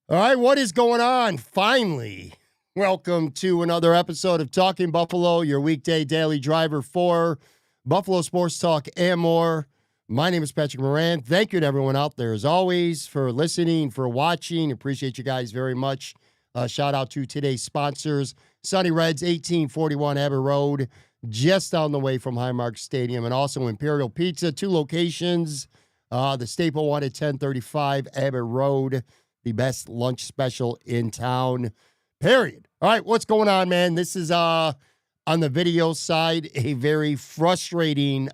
All right, what is going on? Finally, welcome to another episode of Talking Buffalo, your weekday daily driver for Buffalo Sports Talk and more. My name is Patrick Moran. Thank you to everyone out there, as always, for listening, for watching. Appreciate you guys very much. Shout out to today's sponsors, Sunny Reds, 1841 Abbott Road, just down the way from Highmark Stadium, and also Imperial Pizza, 2 locations. The Staple one at 1035 Abbott Road. The best lunch special in town, period. All right, what's going on, man? This is on the video side, a very frustrating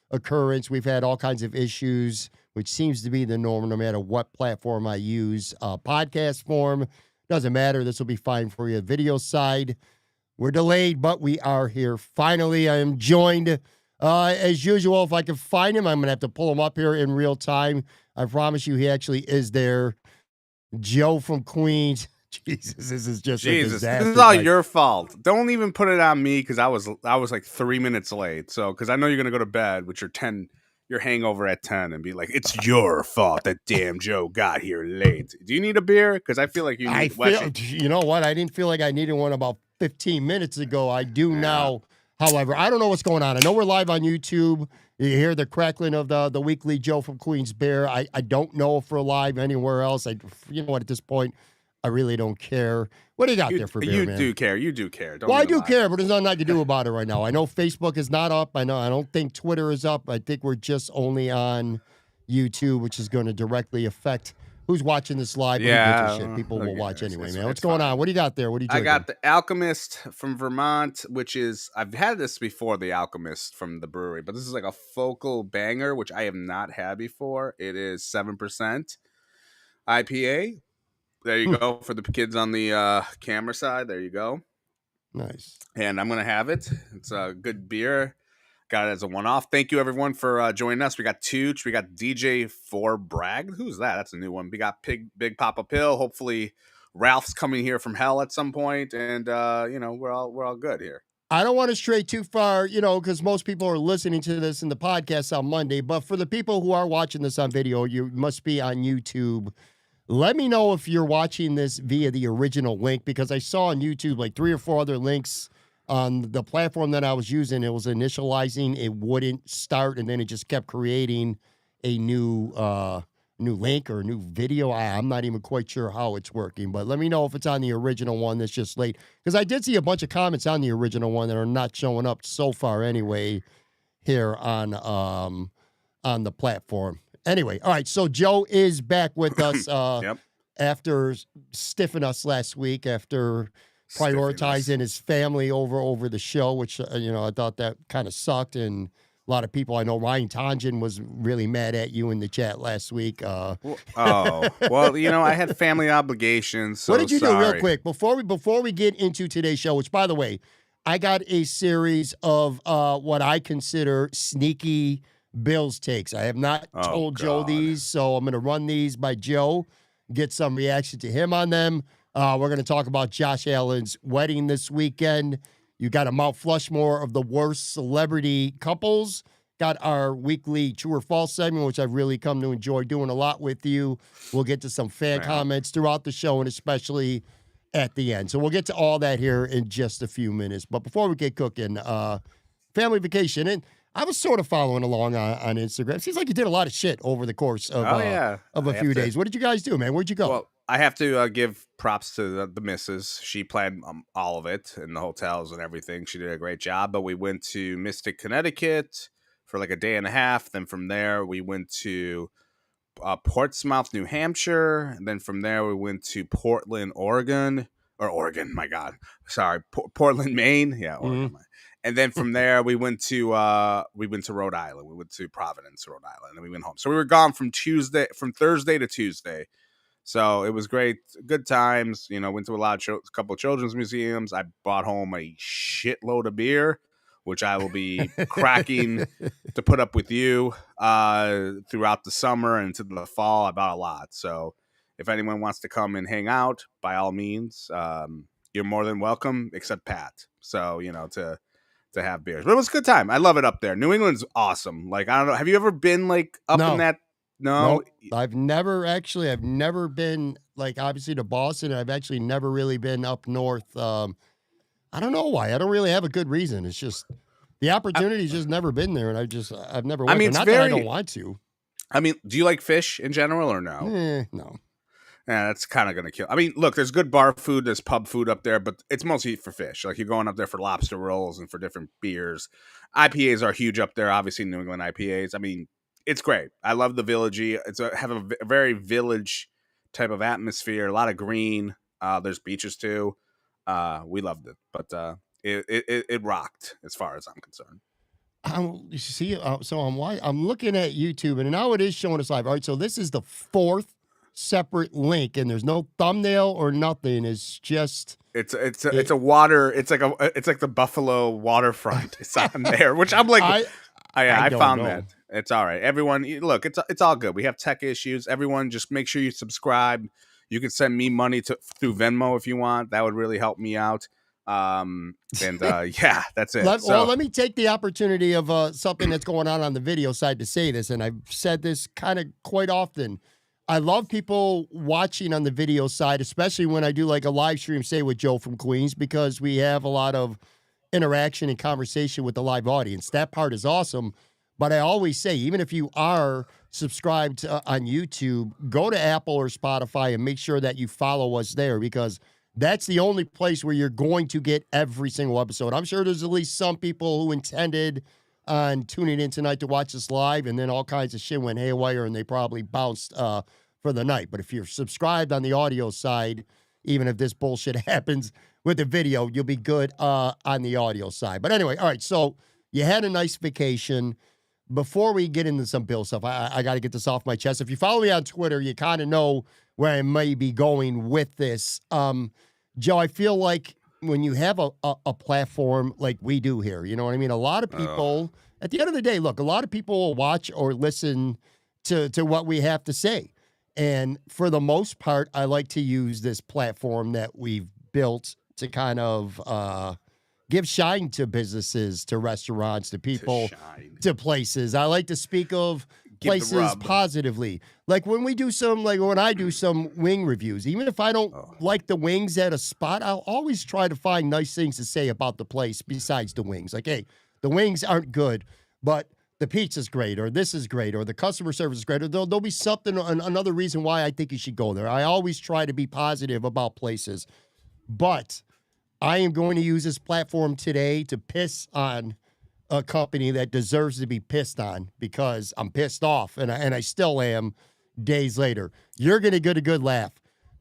occurrence. We've had all kinds of issues, which seems to be the norm no matter what platform I use. Podcast form, doesn't matter. This will be fine for you. Video side, we're delayed, but we are here. Finally, I am joined, as usual. If I can find him, I'm going to have to pull him up here in real time. I promise you he actually is there. Joe from Queens. Jesus, this is just a disaster. This is all your fault. Don't even put it on me because I was like 3 minutes late. So because I know you're gonna go to bed with your hangover at 10 and be like, it's your fault that damn Joe got here late. Do you need a beer? Because I feel like you need. You know what? I didn't feel like I needed one about 15 minutes ago. I do now. However, I don't know what's going on. I know we're live on YouTube. You hear the crackling of the weekly Joe from Queens beer. I don't know if we're live anywhere else. You know what? At this point, I really don't care. What do you got there for beer, man? You do care. You do care. Well, I do care, but there's nothing I can do about it right now. I know Facebook is not up. I don't think Twitter is up. I think we're just only on YouTube, which is going to directly affect who's watching this live. Yeah, people will watch anyway, man. What's going on? What do you got there? What do you drinking? I got the Alchemist from Vermont, which is, I've had this before, the Alchemist from the brewery, but this is like a focal banger, which I have not had before. It is 7% IPA. There you go for the kids on the camera side. There you go. Nice. And I'm going to have it. It's a good beer. Got it as a one-off. Thank you, everyone, for joining us. We got Tooch. We got DJ for Bragg. Who's that? That's a new one. We got Big Papa Pill. Hopefully, Ralph's coming here from hell at some point, and we're all good here. I don't want to stray too far, because most people are listening to this in the podcast on Monday. But for the people who are watching this on video, you must be on YouTube. Let me know if you're watching this via the original link, because I saw on YouTube like 3 or 4 other links. On the platform that I was using, it was initializing, it wouldn't start, and then it just kept creating a new link or a new video. I'm not even quite sure how it's working, but let me know if it's on the original one that's just late, because I did see a bunch of comments on the original one that are not showing up so far anyway here on the platform. Anyway, all right, so Joe is back with us Yep. after stiffing us last week, after prioritizing his family over the show, which, I thought that kind of sucked. And a lot of people, I know Ryan Tonjan was really mad at you in the chat last week. I had family obligations. So what did you do real quick before we get into today's show, which, by the way, I got a series of what I consider sneaky Bills takes. I have not told Joe these, so I'm going to run these by Joe, get some reaction to him on them. We're going to talk about Josh Allen's wedding this weekend. You got a Mount Flushmore of the worst celebrity couples. Got our weekly true or false segment, which I've really come to enjoy doing a lot with you. We'll get to some fan comments throughout the show and especially at the end. So we'll get to all that here in just a few minutes. But before we get cooking, family vacation. And I was sort of following along on Instagram. Seems like you did a lot of shit over the course of a few days. What did you guys do, man? Where'd you go? Well, I have to give props to the missus. She planned all of it and the hotels and everything. She did a great job. But we went to Mystic, Connecticut for like a day and a half. Then from there, we went to Portsmouth, New Hampshire. And then from there, we went to Portland, Portland, Maine. Yeah, Oregon. Mm-hmm. And then from there, we went to Rhode Island. We went to Providence, Rhode Island, and then we went home. So we were gone from Thursday to Tuesday. So it was great, good times. Went to a couple of children's museums. I brought home a shitload of beer, which I will be cracking to put up with you throughout the summer and into the fall. I bought a lot. So if anyone wants to come and hang out, by all means, you're more than welcome, except Pat. So, to have beers. But it was a good time. I love it up there. New England's awesome. Like, I don't know. Have you ever been like up in that? No, I've never been like obviously to Boston. I've actually never really been up north. I don't know why. I don't really have a good reason. It's just the opportunity's just never been there, and I've never went. I mean, There. it's Not that I don't want to. I mean, do you like fish in general or no? No. Yeah, that's kind of going to kill. I mean, look, there's good bar food, there's pub food up there, but it's mostly for fish. Like, you're going up there for lobster rolls and for different beers. IPAs are huge up there, obviously, New England IPAs. I mean, it's great. I love the villagey. Have a very village type of atmosphere, a lot of green. There's beaches, too. We loved it, but it rocked as far as I'm concerned. You see, so I'm looking at YouTube, and now it is showing us live. All right, so this is the fourth separate link, and there's no thumbnail or nothing. It's just it's a water. It's like the Buffalo waterfront. It's on there, which I'm like, I found know. That it's all right. Everyone, look, it's all good. We have tech issues. Everyone, just make sure you subscribe. You can send me money through Venmo if you want. That would really help me out. Yeah, that's it. Well, let me take the opportunity of something that's going on the video side to say this, and I've said this kind of quite often. I love people watching on the video side, especially when I do like a live stream, say with Joe from Queens, because we have a lot of interaction and conversation with the live audience. That part is awesome. But I always say, even if you are subscribed on YouTube, go to Apple or Spotify and make sure that you follow us there, because that's the only place where you're going to get every single episode. I'm sure there's at least some people who intended on tuning in tonight to watch us live, and then all kinds of shit went haywire, and they probably bounced for the night. But if you're subscribed on the audio side, even if this bullshit happens with the video, you'll be good on the audio side. But anyway, all right, so you had a nice vacation. Before we get into some Bill stuff, I got to get this off my chest. If you follow me on Twitter, you kind of know where I may be going with this. Joe, I feel like when you have a platform like we do here, you know what I mean? A lot of people, at the end of the day, look, a lot of people will watch or listen to what we have to say. And for the most part, I like to use this platform that we've built to kind of give shine to businesses, to restaurants, to people, to places. I like to speak of places positively. Like when we do when I do some wing reviews, even if I don't like the wings at a spot, I'll always try to find nice things to say about the place besides the wings. Like, hey, the wings aren't good, but the pizza's great, or this is great, or the customer service is great, or there'll be something, another reason why I think you should go there. I always try to be positive about places, but I am going to use this platform today to piss on a company that deserves to be pissed on, because I'm pissed off, and I still am days later. You're going to get a good laugh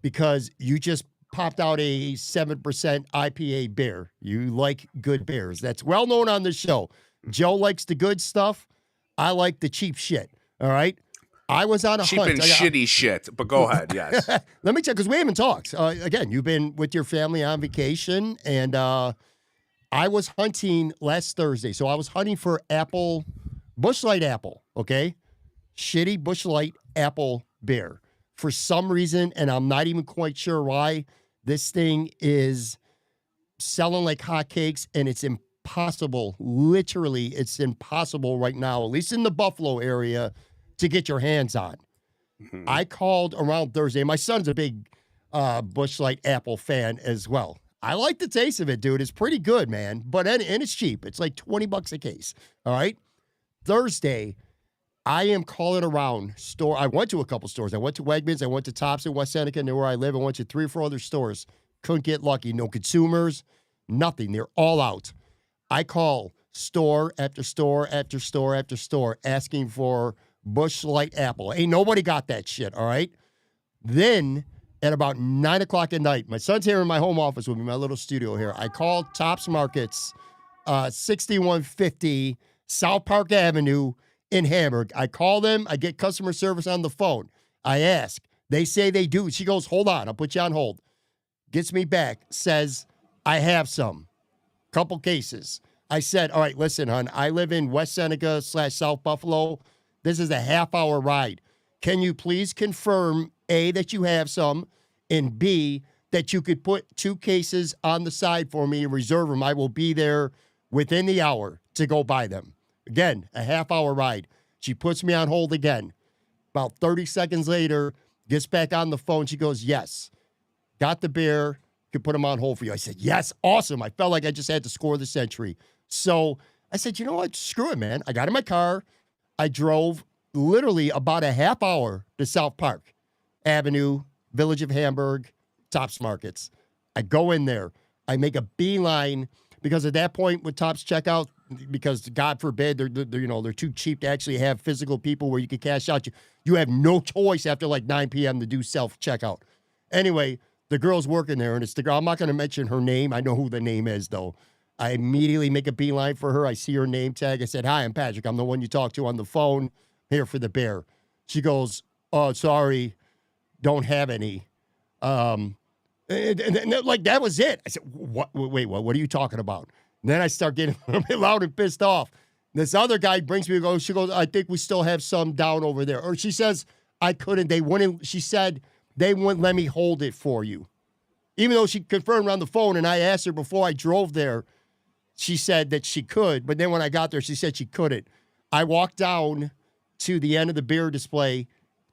because you just popped out a 7% IPA beer. You like good beers. That's well known on the show. Joe likes the good stuff. I like the cheap shit. All right. I was on a cheap hunt. And shitty shit, but go ahead. Yes. Let me check, because we haven't talked. Again, you've been with your family on vacation, and I was hunting last Thursday. So I was hunting for apple, Busch Light apple, okay? Shitty Busch Light apple beer. For some reason, and I'm not even quite sure why, this thing is selling like hotcakes, and it's impossible. Literally, it's impossible right now, at least in the Buffalo area, to get your hands on. Mm-hmm. I called around Thursday. My son's a big Busch Light apple fan as well. I like the taste of it, dude. It's pretty good, man. And it's cheap. It's like $20 a case. All right. Thursday, I am calling around store. I went to a couple stores. I went to Wegmans. I went to Tops in West Seneca, near where I live. I went to 3 or 4 other stores. Couldn't get lucky. No consumers. Nothing. They're all out. I call store after store after store after store asking for Busch Light apple. Ain't nobody got that shit. All right. Then at about 9 o'clock at night, my son's here in my home office with me, my little studio here. I called Tops Markets, 6150 South Park Avenue in Hamburg. I call them. I get customer service on the phone. I ask. They say they do. She goes, hold on. I'll put you on hold. Gets me back. Says, I have some. Couple cases. I said, all right, listen, hon. I live in West Seneca / South Buffalo. This is a half-hour ride. Can you please confirm, A, that you have some, and B, that you could put 2 cases on the side for me and reserve them? I will be there within the hour to go buy them. Again, a half-hour ride. She puts me on hold again. About 30 seconds later, Gets back on the phone. She goes, yes. Got the beer. Could put them on hold for you. I said, yes, awesome. I felt like I just had to score the century. So I said, you know what? Screw it, man. I got in my car. I drove literally about a half hour to South Park Avenue, Village of Hamburg, Tops Markets. I go in there. I make a beeline because at that point with Tops checkout, because God forbid they're too cheap to actually have physical people where you can cash out. You have no choice after like 9 p.m. to do self checkout. Anyway, the girl's working there, and it's the girl. I'm not going to mention her name. I know who the name is though. I immediately make a beeline for her. I see her name tag. I said, "Hi, I'm Patrick. I'm the one you talked to on the phone. Here for the beer." She goes, "Oh, sorry, don't have any." And like that was it. I said, "What? Wait, what? What are you talking about?" And then I start getting a little bit loud and pissed off. This other guy brings me. She goes, "I think we still have some down over there." Or she says, "I couldn't." They wouldn't. She said they wouldn't let me hold it for you, even though she confirmed on the phone. And I asked her before I drove there. She said that she could, but then when I got there, she said she couldn't. I walked down to the end of the beer display,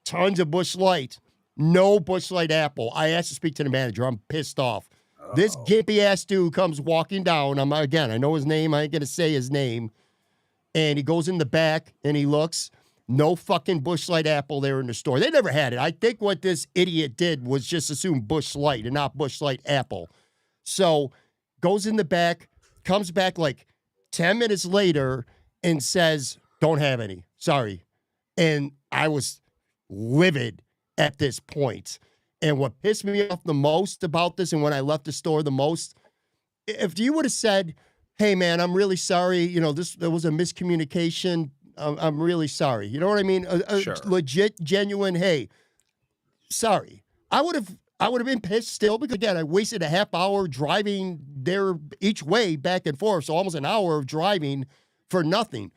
tons of Busch Light, no Busch Light Apple. I asked to speak to the manager. I'm pissed off. Uh-oh. This gimpy-ass dude comes walking down. I know his name. I ain't going to say his name. And he goes in the back, and he looks. No fucking Busch Light Apple there in the store. They never had it. I think what this idiot did was just assume Busch Light and not Busch Light Apple. So goes in the back, comes back like 10 minutes later and says, "Don't have any. Sorry." And I was livid at this point. And what pissed me off the most about this, and when I left the store the most, if you would have said, "Hey, man, I'm really sorry. There was a miscommunication. I'm really sorry." You know what I mean? Sure. Legit, genuine, "Hey, sorry." I would have been pissed still because, again, I wasted a half hour driving there each way back and forth. So almost an hour of driving for nothing.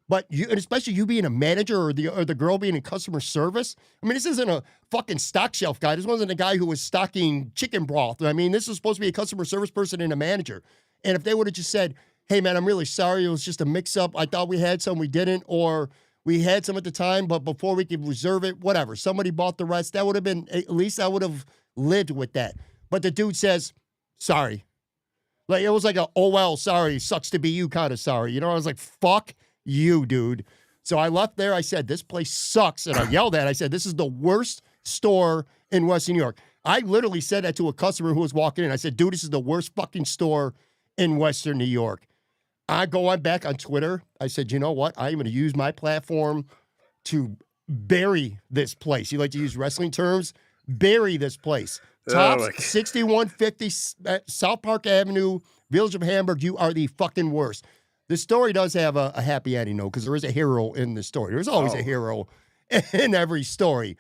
But and especially you being a manager or the girl being in customer service. I mean, this isn't a fucking stock shelf guy. This wasn't a guy who was stocking chicken broth. I mean, this is supposed to be a customer service person and a manager. And if they would have just said, "Hey, man, I'm really sorry. It was just a mix-up. I thought we had some, we didn't, or we had some at the time, but before we could reserve it, whatever. Somebody bought the rest." That would have been, at least I would have lived with that. But the dude says, "Sorry." Like, it was like a, "Oh, well, sorry, sucks to be you" kind of sorry. I was like, fuck you, dude. So I left there. I said, "This place sucks." And I yelled at it. I said, "This is the worst store in Western New York." I literally said that to a customer who was walking in. I said, "Dude, this is the worst fucking store in Western New York." I go on back on Twitter. I said, "You know what? I'm going to use my platform to bury this place." You like to use wrestling terms? Bury this place. Tops, 6150 South Park Avenue, Village of Hamburg. You are the fucking worst. The story does have a happy ending, though, because there is a hero in the story. There's always a hero in every story.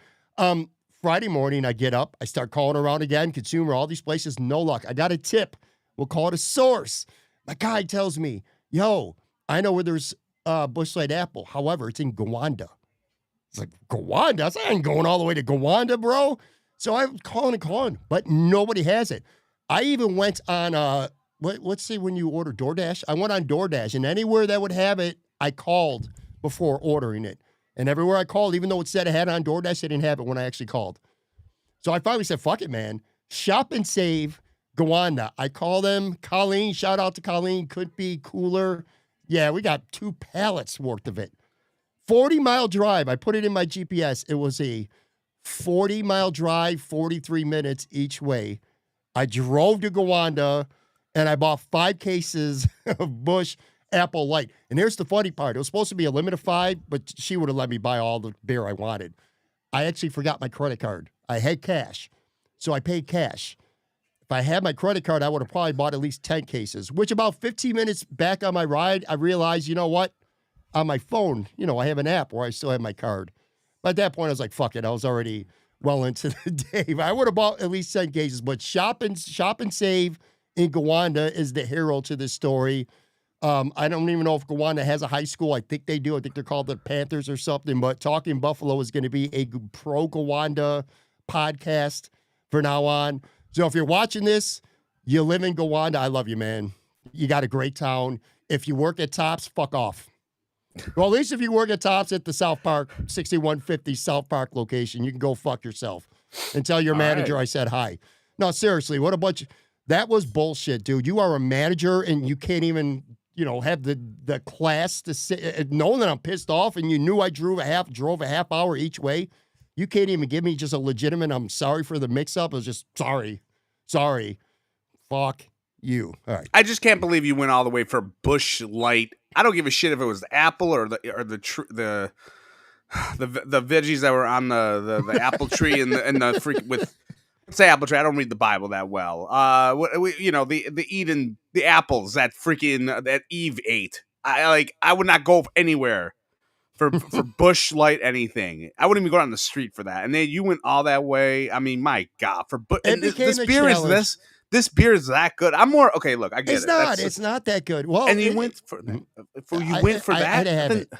Friday morning, I get up. I start calling around again. Consumer, all these places, no luck. I got a tip. We'll call it a source. My guy tells me, "Yo, I know where there's Busch Light Apple. However, it's in Gowanda." It's like, Gowanda? I ain't going all the way to Gowanda, bro. So I'm calling, but nobody has it. I even went on, let's say when you order DoorDash. I went on DoorDash, and anywhere that would have it, I called before ordering it. And everywhere I called, even though it said I had it on DoorDash, they didn't have it when I actually called. So I finally said, fuck it, man. Shop and save Gowanda. I call them. Colleen, shout out to Colleen. Could be cooler. Yeah, we got 2 pallets worth of it. 40-mile drive. I put it in my GPS. It was a 40-mile drive, 43 minutes each way. I drove to Gowanda, and I bought 5 cases of Busch Apple Light. And here's the funny part. It was supposed to be a limit of 5, but she would have let me buy all the beer I wanted. I actually forgot my credit card. I had cash, so I paid cash. If I had my credit card, I would have probably bought at least 10 cases, which about 15 minutes back on my ride, I realized, you know what? On my phone, I have an app where I still have my card. But at that point, I was like, fuck it. I was already well into the day. I would have bought at least 10 cases. But shop and save in Gowanda is the hero to this story. I don't even know if Gowanda has a high school. I think they do. I think they're called the Panthers or something. But Talking Buffalo is going to be a pro-Gowanda podcast from now on. So if you're watching this, you live in Gowanda, I love you, man. You got a great town. If you work at Tops, fuck off. Well, at least if you work at Tops at the South Park 6150 South Park location, you can go fuck yourself and tell your manager I said hi. No, seriously, what a bunch. That was bullshit, dude. You are a manager and you can't even, have the class to sit, knowing that I'm pissed off and you knew I drove a half hour each way. You can't even give me just a legitimate, I'm sorry for the mix up. It was just sorry. Fuck you. All right. I just can't believe you went all the way for Bush Light. I don't give a shit if it was the apple or the veggies that were on the apple tree and the freak with. Say apple tree. I don't read the Bible that well. The Eden, the apples that Eve ate. I would not go anywhere for Bush Light anything. I wouldn't even go down the street for that. And then you went all that way. I mean, my God, this beer is that good. I'm more okay. Look, I get it's it. Not. It's not that good. Well, and you went for that. I had to have it.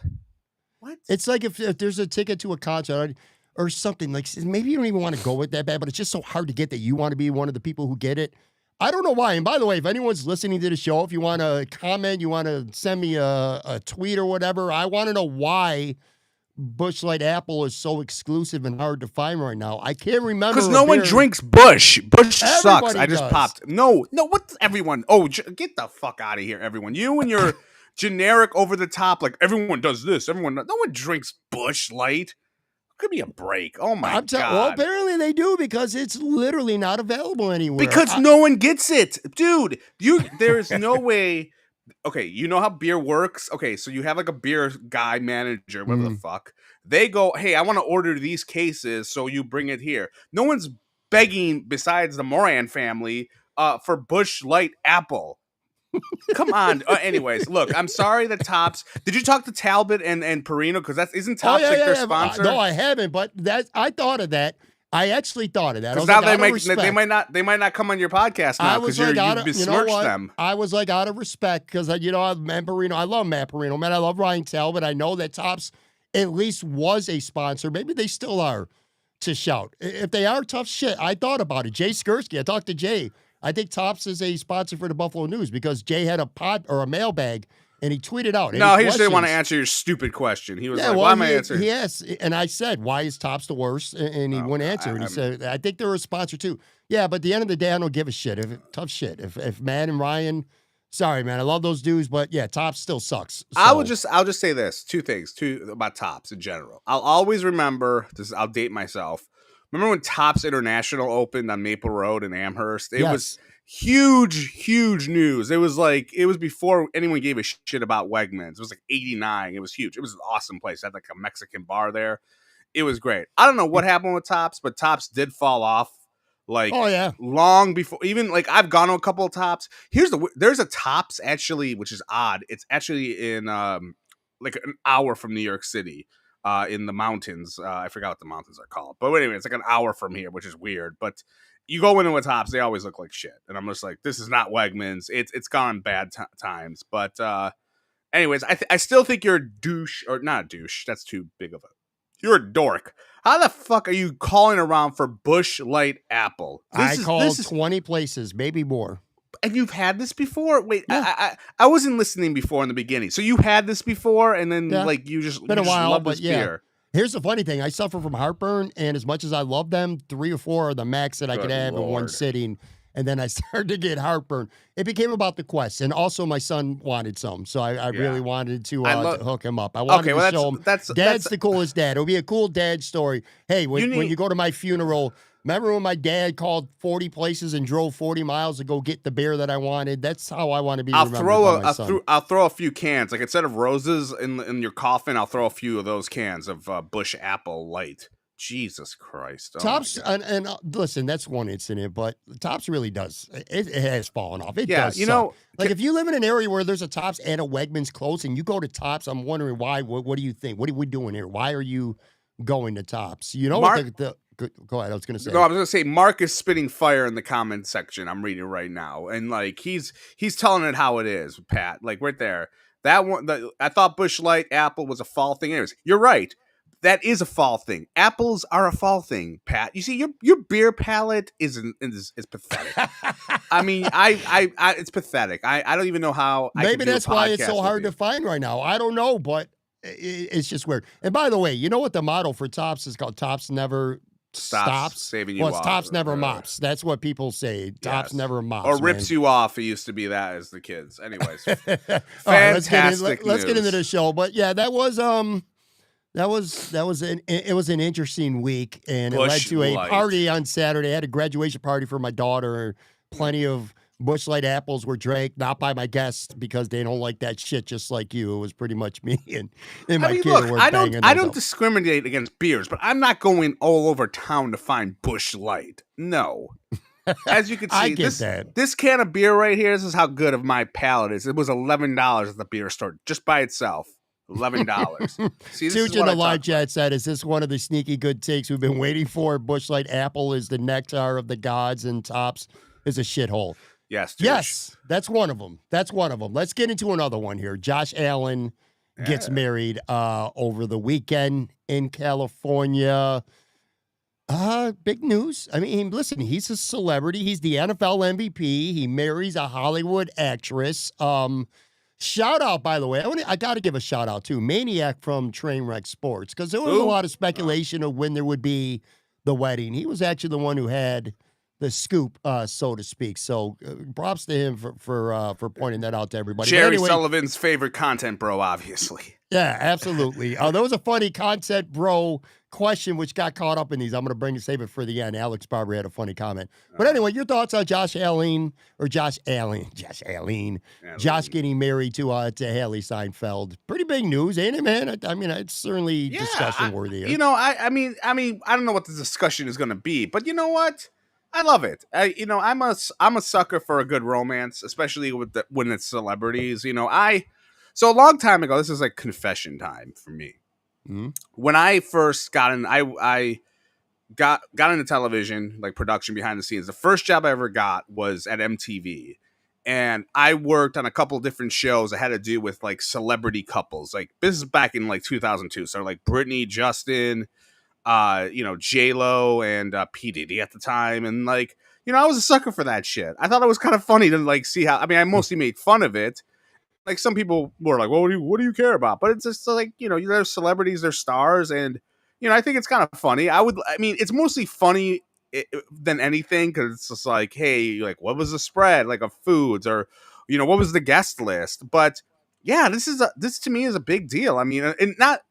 What? It's like if there's a ticket to a concert or something, like maybe you don't even want to go with that bad, but it's just so hard to get that you want to be one of the people who get it. I don't know why. And by the way, if anyone's listening to the show, if you want to comment, you want to send me a tweet or whatever, I want to know why Busch Light Apple is so exclusive and hard to find right now. I can't remember. Because no one drinks Busch. Busch sucks. I just does. popped. No, what's everyone? Oh, get the fuck out of here, everyone. You and your generic over the top, like everyone does this. No one drinks Busch Light. Give me a break. Oh my God. Well, apparently they do because it's literally not available anywhere. Because no one gets it. Dude, there's no way. Okay, you know how beer works? Okay, so you have like a beer guy manager, whatever the fuck. They go, hey, I want to order these cases, so you bring it here. No one's begging, besides the Moran family, for Busch Light Apple. Come on. Anyways, look, I'm sorry that Tops. Did you talk to Talbot and Perino? Because isn't Tops their sponsor? No, I haven't. But I thought of that. I actually thought of that. Because now they might not come on your podcast now because you besmirched them. I was like out of respect because Matt Perino. I love Matt Perino. Man, I love Ryan Talbot. I know that Tops at least was a sponsor. Maybe they still are. To shout if they are, tough shit. I thought about it. Jay Skursky. I talked to Jay. I think Tops is a sponsor for the Buffalo News because Jay had a mailbag and he tweeted out. No, he just didn't want to answer your stupid question. He was why am I answering? He asked, and I said, why is Tops the worst? And he wouldn't answer. And he said, I think they're a sponsor too. Yeah, but at the end of the day, I don't give a shit. Tough shit. If Matt and Ryan, sorry, man, I love those dudes, but yeah, Tops still sucks. So. I'll just say this, two things about Tops in general. I'll always remember this. I'll date myself. Remember when Tops International opened on Maple Road in Amherst? It was huge news. It was before anyone gave a shit about Wegmans. It was like 89. It was huge. It was an awesome place. It had like a Mexican bar there. It was great. I don't know what happened with Tops, but Tops did fall off long before. Even like I've gone to a couple of Tops. There's a Tops actually, which is odd. It's actually in like an hour from New York City. In the mountains. I forgot what the mountains are called. But anyway, it's like an hour from here, which is weird. But you go into a Tops, they always look like shit. And I'm just like, this is not Wegmans. It's gone bad times. But anyways, I still think you're a douche. Or not a douche. That's too big of a... You're a dork. How the fuck are you calling around for Busch Light Apple? I called 20 places, maybe more. And you've had this before? Wait, yeah. I wasn't listening before in the beginning. So you had this before, and then you just love this beer. Here's the funny thing: I suffer from heartburn, and as much as I love them, 3 or 4 are the max that I could have in one sitting. And then I started to get heartburn. It became about the quest, and also my son wanted some, so I really wanted to hook him up. I wanted to show him Dad's the coolest dad. It'll be a cool dad story. Hey, when you go to my funeral. Remember when my dad called 40 places and drove 40 miles to go get the beer that I wanted? That's how I want to be remembered by my son. I'll throw a few cans. Like instead of roses in your coffin, I'll throw a few of those cans of Busch Apple Light. Jesus Christ. Oh Tops, and listen, that's one incident, but Tops really does. It has fallen off. It does. Like if you live in an area where there's a Tops and a Wegmans close and you go to Tops, I'm wondering why. What do you think? What are we doing here? Why are you going to Tops? You know Mark, what go ahead. I was going to say. No, I was going to say Mark is spitting fire in the comment section. I'm reading right now, and like he's telling it how it is, Pat. Like right there, that one. I thought Busch Light Apple was a fall thing. Anyways, you're right. That is a fall thing. Apples are a fall thing, Pat. You see, your beer palate is pathetic. I mean, I it's pathetic. I don't even know how. Maybe that's why it's so hard to find right now. I don't know, but It's just weird. And by the way, you know what the motto for Tops is called? Tops never stops. saving you Well, it's off. Tops never mops. That's what people say. Tops Yes. never mops. Or rips man. you off. It used to be that as the kids. Anyways, All right, fantastic. let's get into the show. But yeah, that was an interesting week, and it led to a party on Saturday. I had a graduation party for my daughter. Plenty of Busch Light apples were drank, not by my guests because they don't like that shit, just like you. It was pretty much me and my kid. Look, were I banging don't discriminate against beers, but I'm not going all over town to find Busch Light. No. As you can see, this can of beer right here, this is how good of my palate is. It was $11 at the beer store just by itself. $11. See, Such in the live chat said, is this one of the sneaky good takes we've been waiting for? Busch Light apple is the nectar of the gods, and Tops is a shithole. Yes. Yes, that's one of them. Let's get into another one here. Josh Allen gets married over the weekend in California. Big news. I mean, listen, he's a celebrity. He's the NFL MVP. He marries a Hollywood actress. Shout out, by the way. I got to give a shout out to Maniac from Trainwreck Sports, because there was a lot of speculation of when there would be the wedding. He was actually the one who had the scoop, so to speak. So props to him for pointing that out to everybody. Jerry Sullivan's favorite content bro, obviously. Yeah, absolutely. There was a funny content bro question which got caught up in these. I'm going to save it for the end. Alex Barber had a funny comment. But anyway, your thoughts on Josh getting married to Haley Seinfeld. Pretty big news, ain't it, man? I mean, it's certainly discussion worthy. I mean, I don't know what the discussion is going to be, but you know what? I love it. I'm a sucker for a good romance, especially when it's celebrities. So a long time ago, this is like confession time for me. Mm-hmm. When I first got in, I got into television, like production behind the scenes. The first job I ever got was at MTV, and I worked on a couple of different shows that had to do with like celebrity couples. Like this is back in like 2002, so like Britney, Justin, J-Lo and P. Diddy at the time. And like, I was a sucker for that shit. I thought it was kind of funny to like see how, I mostly made fun of it. Like some people were like, well, what do you care about? But it's just like, they're celebrities, they're stars. And, I think it's kind of funny. It's mostly funny than anything. Cause it's just like, hey, like what was the spread like of foods or, what was the guest list? But yeah, this to me is a big deal. I mean, and not,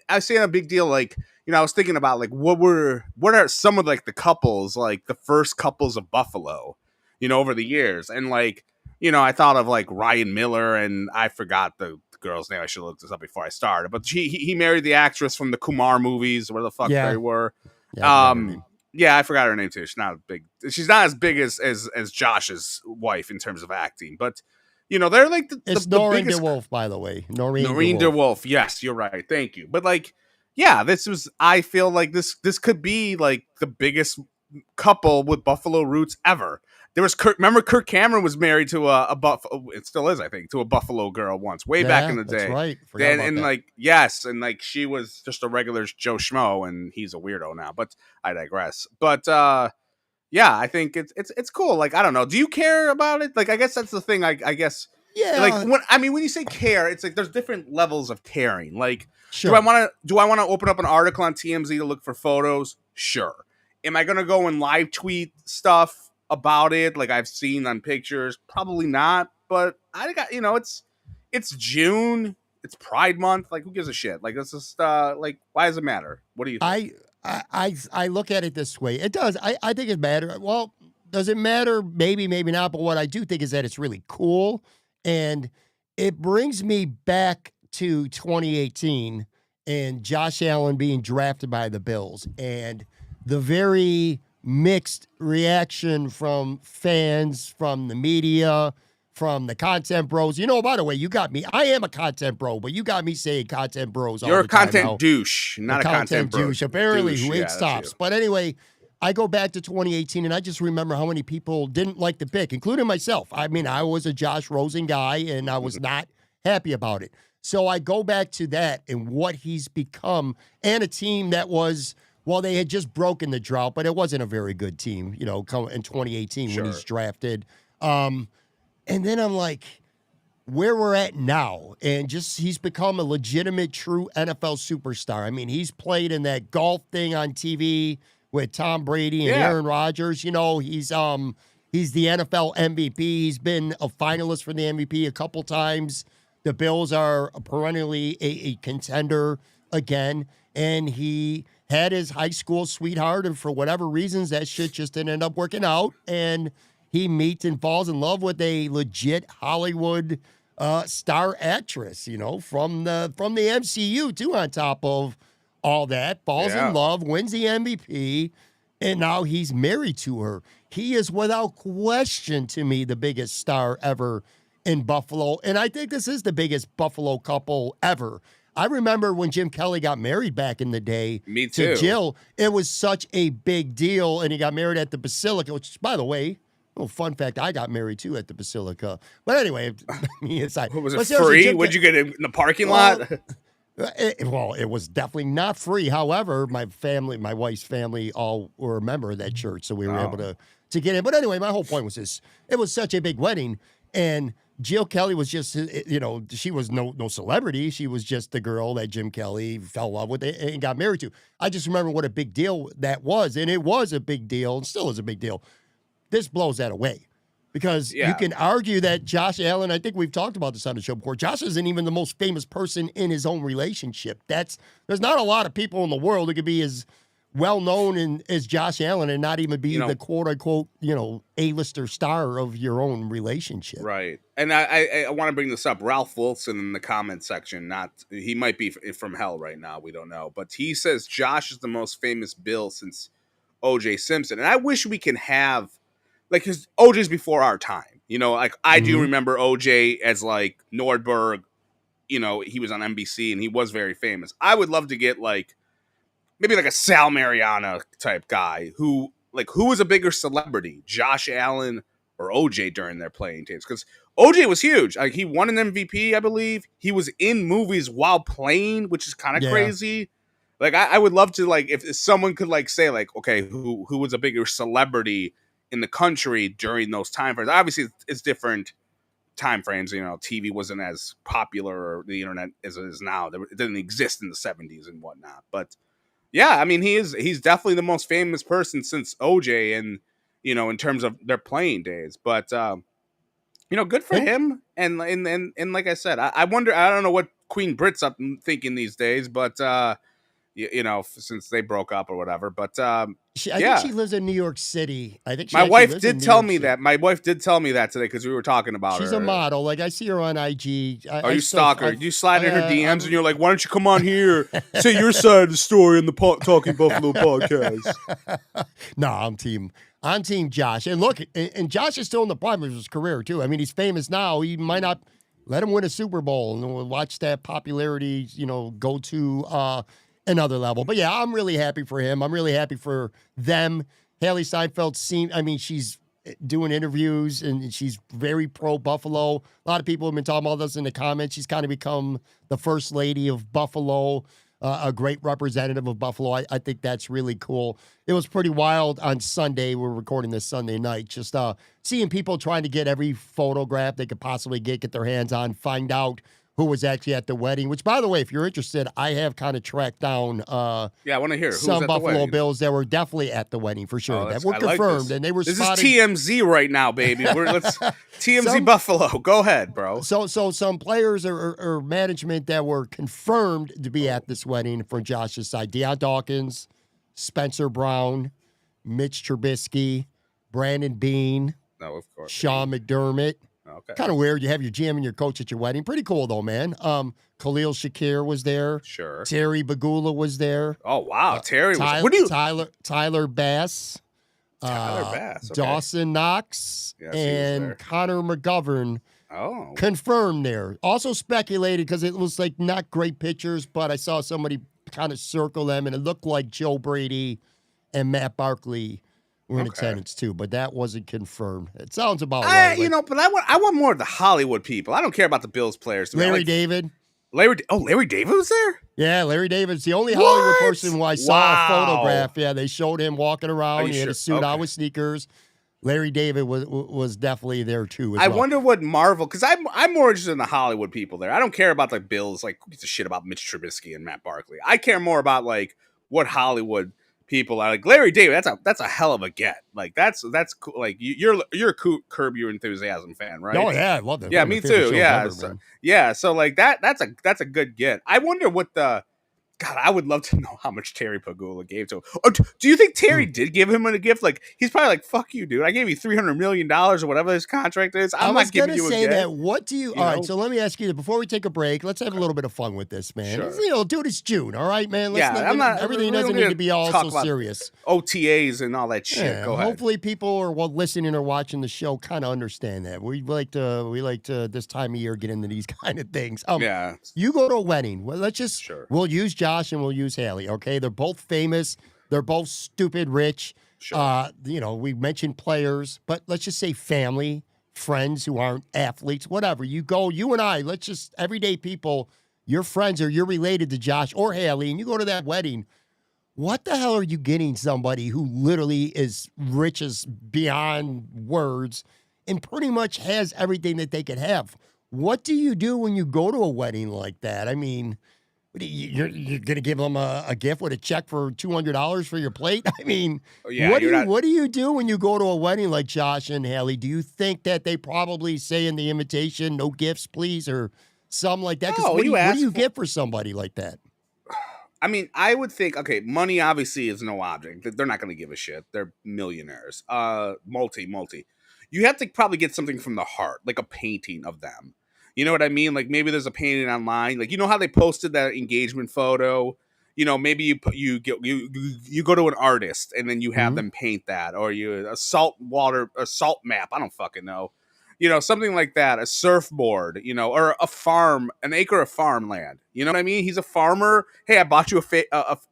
I say a big deal, like, I was thinking about like what are some of like the couples, like the first couples of Buffalo, over the years. And like, I thought of like Ryan Miller, and I forgot the girl's name. I should have looked this up before I started. But he married the actress from the Kumar movies, where the fuck they were. I forgot her name too. She's not big. She's not as big as Josh's wife in terms of acting, but they're like it's Noreen DeWolf, by the way. Noreen DeWolf. Yes, you're right. Thank you. But like, yeah, I feel like this could be like the biggest couple with Buffalo roots ever. There was Kirk Cameron was married to a Buffalo, it still is, I think, to a Buffalo girl once, way back in the day. That's right. And like she was just a regular Joe Schmo, and he's a weirdo now. But I digress. But I think it's cool. Like, I don't know. Do you care about it? Like, I guess that's the thing. I guess. Yeah. Like when you say care, it's like there's different levels of caring. Like, sure. Do I want to open up an article on TMZ to look for photos? Sure. Am I gonna go and live tweet stuff about it like I've seen on pictures? Probably not. But I got it's June. It's Pride Month. Like, who gives a shit? Like, it's just like, why does it matter? What do you think? I look at it this way. It does. I think it matters. Well, does it matter? Maybe not. But what I do think is that it's really cool. And it brings me back to 2018 and Josh Allen being drafted by the Bills and the very mixed reaction from fans, from the media, from the content bros. By the way, you got me. I am a content bro, but you got me saying content bros all You're the time. You're a content douche, not a content bro. Douche, apparently, who hates stops. But anyway, I go back to 2018, and I just remember how many people didn't like the pick, including myself. I mean, I was a Josh Rosen guy, and I was not happy about it. So I go back to that and what he's become, and a team that was, well, they had just broken the drought, but it wasn't a very good team, in 2018 when he's drafted. And then I'm like, where we're at now, and just he's become a legitimate, true NFL superstar. I mean, he's played in that golf thing on TV with Tom Brady and Aaron Rodgers. You know, he's the NFL MVP. He's been a finalist for the MVP a couple times. The Bills are perennially a contender again, and he had his high school sweetheart, and for whatever reasons, that shit just didn't end up working out, and he meets and falls in love with a legit Hollywood star actress, you know, from the MCU too. On top of all that, falls in love, wins the MVP, and now he's married to her. He is without question, to me, the biggest star ever in Buffalo, and I think this is the biggest Buffalo couple ever. I remember when Jim Kelly got married back in the day to Jill, it was such a big deal, and he got married at the Basilica, which, by the way, fun fact, I got married too at the Basilica. But anyway, it's like, was it free? Would you get it in the parking lot? It was definitely not free. However, my wife's family all were a member of that church, so we were able to get in. But anyway, my whole point was this: it was such a big wedding, and Jill Kelly was just, you know, she was no celebrity. She was just the girl that Jim Kelly fell in love with and got married to. I just remember what a big deal that was, and it was a big deal, and still is a big deal. This blows that away because you can argue that Josh Allen, I think we've talked about this on the show before, Josh isn't even the most famous person in his own relationship. There's not a lot of people in the world who could be as well-known as Josh Allen and not even be the quote-unquote, you know, A-lister star of your own relationship. Right. And I want to bring this up. Ralph Wilson in the comment section, he might be from hell right now, we don't know, but he says Josh is the most famous Bill since O.J. Simpson. And I wish we can have, like, because OJ's before our time, you know, like I do remember OJ as like Nordberg, you know, he was on NBC and he was very famous. I would love to get like maybe like a Sal Mariana type guy who was a bigger celebrity, Josh Allen or OJ during their playing days. Because OJ was huge. Like he won an MVP, I believe. He was in movies while playing, which is kind of crazy. Like I would love to, like, if someone could like say like, okay, who was a bigger celebrity in the country during those time frames. Obviously, it's different time frames. You know, TV wasn't as popular, or the internet as it is now. It didn't exist in the 70s and whatnot. But yeah, I mean, he's definitely the most famous person since OJ, and you know, in terms of their playing days. But you know, good for him. And like I said, I wonder. I don't know what Queen Brit's up thinking these days, but you know, since they broke up or whatever. But I think she lives in New York City. I think my wife did tell me that. My wife did tell me that today because we were talking about her. She's a model. Like I see her on IG. You stalk her? You slide in her DMs and you're like, "Why don't you come on here, say your side of the story in the Talking Buffalo podcast?" No, I'm team Josh. And look, and Josh is still in the prime of his career too. I mean, he's famous now. He might not let him win a Super Bowl, and we'll watch that popularity, you know, go to another level. But yeah, I'm really happy for him. I'm really happy for them. Haley Steinfeld she's doing interviews and she's very pro Buffalo. A lot of people have been talking about this in the comments. She's kind of become the first lady of Buffalo, a great representative of Buffalo. I think that's really cool. It was pretty wild on Sunday. We're recording this Sunday night. Just seeing people trying to get every photograph they could possibly get their hands on, find out who was actually at the wedding, which, by the way, if you're interested, I have kind of tracked down I want to hear some Buffalo Bills that were definitely at the wedding for sure. That were confirmed, like, and they were spotted. This is TMZ right now, baby. Let's TMZ Buffalo. Go ahead, bro. So some players or management that were confirmed to be at this wedding from Josh's side: Deion Dawkins, Spencer Brown, Mitch Trubisky, Brandon Beane, of course, Sean McDermott. Okay. Kind of weird. You have your GM and your coach at your wedding. Pretty cool, though, man. Khalil Shakir was there. Sure. Terry Bagula was there. Oh, wow. Terry was Tyler Bass. Tyler Bass. Okay. Dawson Knox. Yes, and Connor McGovern. Oh. Confirmed there. Also speculated because it was like not great pictures, but I saw somebody kind of circle them, and it looked like Joe Brady and Matt Barkley were in attendance too, but that wasn't confirmed. It sounds about right. You know, but I want more of the Hollywood people. I don't care about the Bills players. Larry David. Larry David was there? Yeah, Larry David's the only Hollywood person who I saw a photograph. Yeah, they showed him walking around. He had a suit on with sneakers. Larry David was definitely there too as I well. wonder what Marvel, because I'm more interested in the Hollywood people there. I don't care about like Bills, like who gives a shit about Mitch Trubisky and Matt Barkley. I care more about like what Hollywood people are like. Larry David, that's a hell of a get. Like that's cool. Like you're a Curb Your Enthusiasm fan, right? Oh yeah, I love that. Yeah, One of my me favorite too. shows Yeah, ever, so, man. yeah. So like that's a good get. I wonder what the God, I would love to know how much Terry Pagula gave to him. Or do you think Terry did give him a gift? Like, he's probably like, fuck you, dude. I gave you $300 million or whatever his contract is. I I'm was not giving gonna you a say gift. that. What do you? You All right, know? so let me ask you before we take a break. Let's have a little bit of fun with this, man. Sure. You know, dude, it's June. All right, man. Let's Yeah, I'm not. everything We don't doesn't need need to be all talk so about serious. OTAs and all that shit. Yeah, Go ahead. hopefully people are listening or watching the show kind of understand that. We like to this time of year get into these kind of things. Yeah, You go to a wedding. Well, sure. we'll use Josh and we'll use Haley. Okay, they're both famous. They're both stupid rich. Sure. You know, we mentioned players, but let's just say family, friends who aren't athletes, whatever. You go, you and I, let's just everyday people, your friends or you're related to Josh or Haley, and you go to that wedding. What the hell are you getting somebody who literally is rich as beyond words and pretty much has everything that they could have? What do you do when you go to a wedding like that? I mean, you're going to give them a gift with a check for $200 for your plate? I mean, Yeah, what do you do when you go to a wedding like Josh and Haley? Do you think that they probably say in the invitation, no gifts, please, or something like that? Because what do you get for somebody like that? I mean, I would think, okay, money obviously is no object. They're not going to give a shit. They're millionaires. Multi. You have to probably get something from the heart, like a painting of them. You know what I mean? Like maybe there's a painting online. Like you know how they posted that engagement photo. You know, maybe you go to an artist and then you have them paint that, or a salt map. I don't fucking know. You know, something like that, a surfboard, you know, or a farm, an acre of farmland. You know what I mean? He's a farmer. Hey, I bought you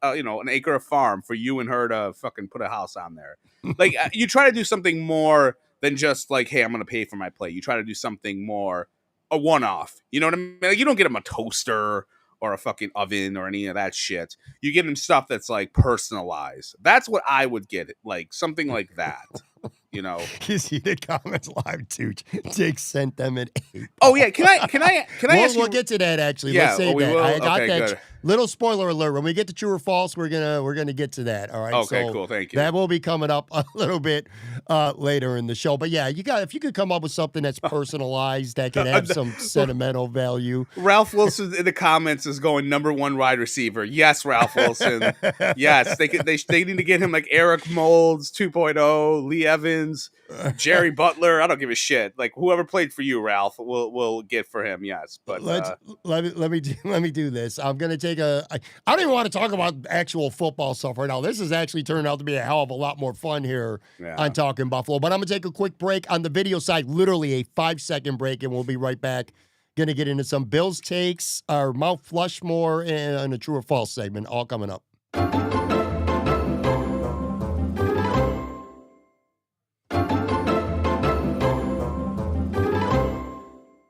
an acre of farm for you and her to fucking put a house on there. Like you try to do something more than just like, hey, I'm going to pay for my plate. You try to do something more, a one-off. You know what I mean? Like, you don't get him a toaster or a fucking oven or any of that shit. You get him stuff that's like personalized. That's what I would get, like something like that. You know, You see the comments live too. Jake sent them an 8. Oh yeah, can I ask you? We'll get to that actually. Yeah, Let's say we that. will? I got Okay, that good. little spoiler alert. When we get to true or false, we're gonna get to that. All right. Okay, so cool. Thank you. That will be coming up a little bit later in the show. But yeah, if you could come up with something that's personalized that can have some sentimental value. Ralph Wilson in the comments is going #1 wide receiver. Yes, Ralph Wilson. Yes, they need to get him like Eric Moulds 2.0, Lee Evans, Jerry Butler. I don't give a shit. Like whoever played for you, Ralph, will get for him. Yes, but let me do this. I'm gonna take I don't even want to talk about actual football stuff right now. This has actually turned out to be a hell of a lot more fun here on Talking Buffalo. But I'm gonna take a quick break on the video side, literally a 5-second break, and we'll be right back. Gonna get into some Bills takes, our Mount Flushmore, and a true or false segment, all coming up.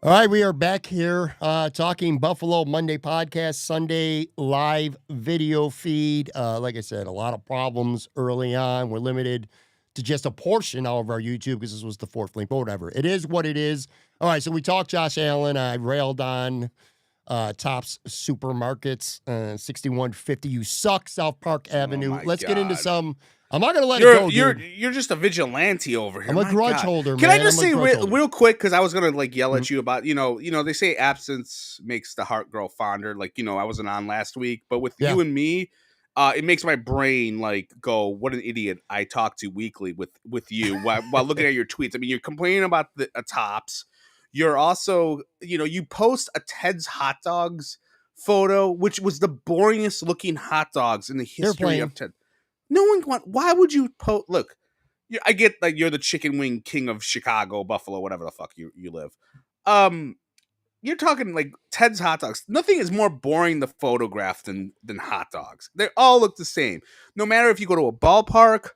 All right, we are back here talking Buffalo Monday podcast, Sunday live video feed. Like I said, a lot of problems early on. We're limited to just a portion of our YouTube because this was the 4th link, but whatever. It is what it is. All right, so we talked Josh Allen. I railed on Tops Supermarkets, 6150. You suck, South Park Avenue. Let's get into some. I'm not gonna let it go. You're just a vigilante over here. I'm a grudge holder, man. Can I just say real quick, because I was gonna like yell at you about you know they say absence makes the heart grow fonder. Like I wasn't on last week, but with you and me, it makes my brain like go, what an idiot I talk to weekly with you while looking at your tweets. I mean, you're complaining about the Tops. You're also you post a Ted's hot dogs photo, which was the boringest looking hot dogs in the history of Ted. No one why would you post? Look, I get like you're the chicken wing king of Chicago, Buffalo, whatever the fuck you live. You're talking like Ted's hot dogs. Nothing is more boring the photograph than hot dogs. They all look the same. No matter if you go to a ballpark,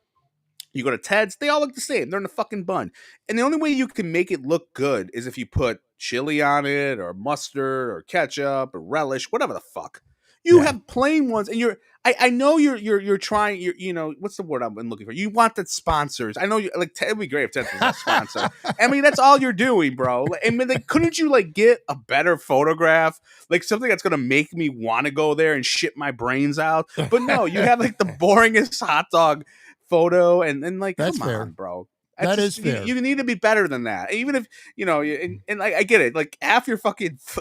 you go to Ted's, they all look the same. They're in a fucking bun. And the only way you can make it look good is if you put chili on it or mustard or ketchup or relish, whatever the fuck. You have plain ones, and I know you're trying. What's the word I'm looking for? You want the sponsors. I know you like. It'd be great if Ted's was a sponsor. I mean, that's all you're doing, bro. I mean, like, couldn't you like get a better photograph, like something that's gonna make me want to go there and shit my brains out? But no, you have like the boringest hot dog photo, and like, That's come fair. on, bro. That is fair. You need to be better than that. Even if and like, I get it. Like half your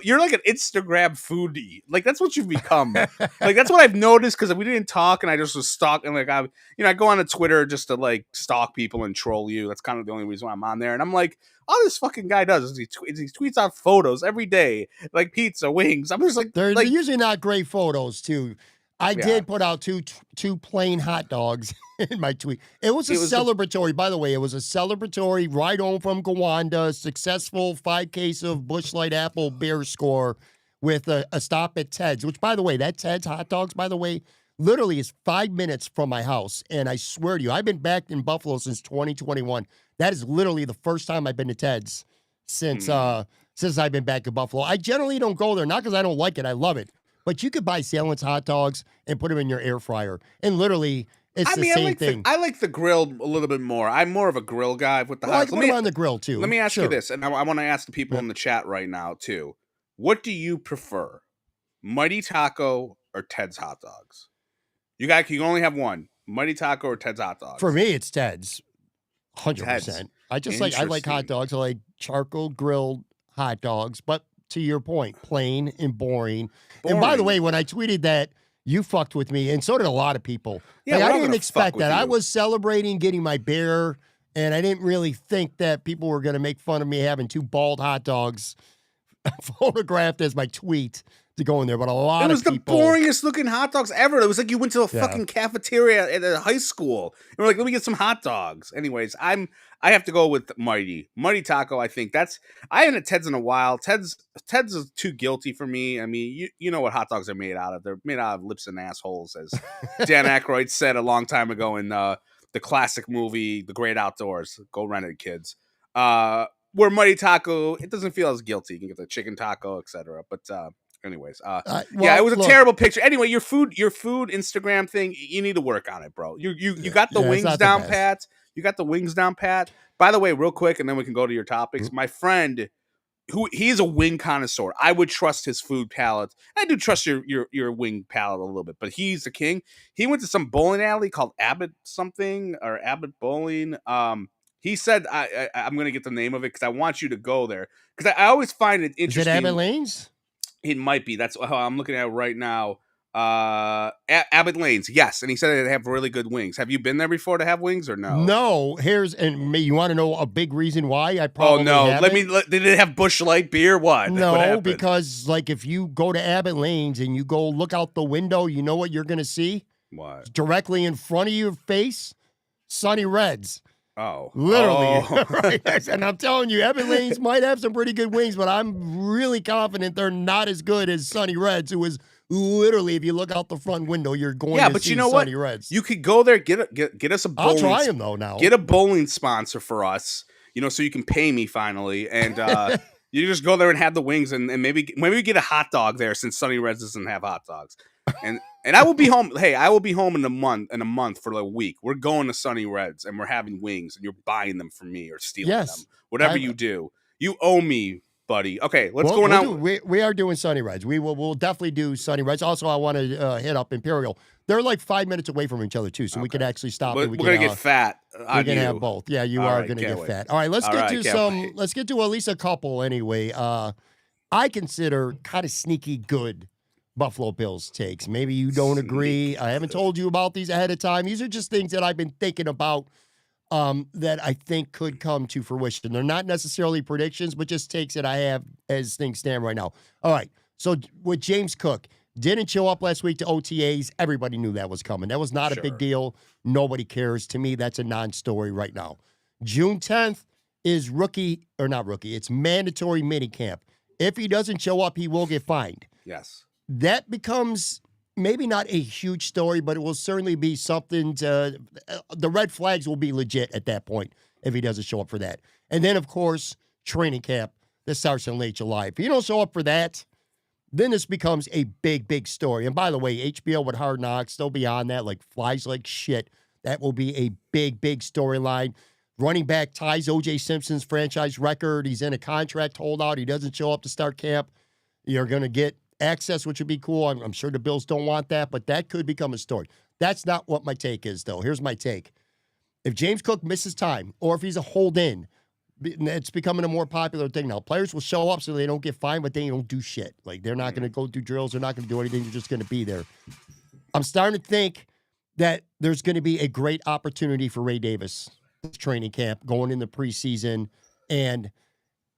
you're like an Instagram foodie. Like that's what you've become. Like that's what I've noticed because we didn't talk, and I just was stalking. Like I go on to Twitter just to like stalk people and troll you. That's kind of the only reason why I'm on there. And I'm like, all this fucking guy does is he tweets out photos every day, like pizza, wings. I'm just like, they're usually not great photos too. I did put out two plain hot dogs in my tweet. It was celebratory, by the way. It was a celebratory ride home from Gowanda, successful 5 case of Busch Light Apple beer score with a stop at Ted's, which, by the way, that Ted's hot dogs, by the way, literally is 5 minutes from my house. And I swear to you, I've been back in Buffalo since 2021. That is literally the first time I've been to Ted's since I've been back in Buffalo. I generally don't go there, not because I don't like it. I love it. But you could buy Salen's hot dogs and put them in your air fryer. And literally, it's the same thing. I like the grilled a little bit more. I'm more of a grill guy with the hot dogs. I like them on the grill, too. Let me ask you this, and I want to ask the people in the chat right now, too. What do you prefer, Mighty Taco or Ted's hot dogs? You can only have one, Mighty Taco or Ted's hot dogs. For me, it's Ted's, 100%. I like hot dogs. I like charcoal grilled hot dogs, but to your point, plain and boring. And by the way, when I tweeted that, you fucked with me, and so did a lot of people. Yeah, I didn't expect that. I was celebrating getting my beer, and I didn't really think that people were going to make fun of me having 2 bald hot dogs photographed as my tweet to go in there. But a lot of people... It was the boringest looking hot dogs ever. It was like you went to a fucking cafeteria at a high school. And we're like, let me get some hot dogs. Anyways, I have to go with Mighty Taco. I think I haven't had Ted's in a while. Ted's is too guilty for me. I mean, you know what hot dogs are made out of. They're made out of lips and assholes, as Dan Aykroyd said a long time ago in the classic movie, The Great Outdoors. Go rent it, kids. Where Mighty Taco, it doesn't feel as guilty. You can get the chicken taco, etc. But anyways, it was a terrible picture. Anyway, your food Instagram thing, you need to work on it, bro. You got the wings down pat. You got the wings down pat. By the way, real quick, and then we can go to your topics. Mm-hmm. My friend, he's a wing connoisseur. I would trust his food palate. I do trust your wing palate a little bit, but he's the king. He went to some bowling alley called Abbott Bowling. He said, I'm going to get the name of it because I want you to go there. Because I always find it interesting. Is it Abbott Lanes? It might be. That's how I'm looking at it right now. Abbott Lanes, yes. And he said they have really good wings. Have you been there before to have wings or no? No. You want to know a big reason why? I probably haven't. Did it have Busch Light beer? What? No, what because like if you go to Abbott Lanes and you go look out the window, you know what you're going to see? What? Directly in front of your face, Sunny Reds. Oh. Literally. Oh. Right? And I'm telling you, Abbott Lanes might have some pretty good wings, but I'm really confident they're not as good as Sunny Reds, who is literally, if you look out the front window, you're going to see Sunny Reds. You could go there, get us a bowling. I'll try them, though, now. Get a bowling sponsor for us, so you can pay me finally. And you just go there and have the wings, and maybe get a hot dog there since Sunny Reds doesn't have hot dogs. And I will be home. Hey, I will be home in a month for a week. We're going to Sunny Reds and we're having wings, and you're buying them from me or stealing them. Whatever you do, you owe me, buddy. Okay, let's go now. We are doing Sunny Reds. We'll definitely do Sunny Reds. Also, I want to hit up Imperial. They're like 5 minutes away from each other too, so we could actually stop. We're gonna get fat. We're gonna have both. Yeah, you are gonna get fat. All right, let's get to at least a couple anyway. I consider kind of sneaky good Buffalo Bills takes. Maybe you don't agree. I haven't told you about these ahead of time. These are just things that I've been thinking about that I think could come to fruition. They're not necessarily predictions, but just takes that I have as things stand right now. All right. So with James Cook, didn't show up last week to OTAs. Everybody knew that was coming. That was not a big deal. Nobody cares. To me, that's a non-story right now. June 10th is it's mandatory minicamp. If he doesn't show up, he will get fined. Yes. That becomes maybe not a huge story, but it will certainly be something the red flags will be legit at that point if he doesn't show up for that. And then, of course, training camp that starts in late July. If you don't show up for that, then this becomes a big, big story. And by the way, HBO with Hard Knocks, they'll be on that like flies like shit. That will be a big, big storyline. Running back ties O.J. Simpson's franchise record. He's in a contract holdout. He doesn't show up to start camp. You're going to get access, which would be cool. I'm sure the Bills don't want that, but that could become a story. That's not what my take is, though. Here's my take. If James Cook misses time, or if he's a hold-in, it's becoming a more popular thing now. Players will show up so they don't get fined, but they don't do shit. Like, they're not going to go do drills. They're not going to do anything. They're just going to be there. I'm starting to think that there's going to be a great opportunity for Ray Davis training camp going in the preseason, and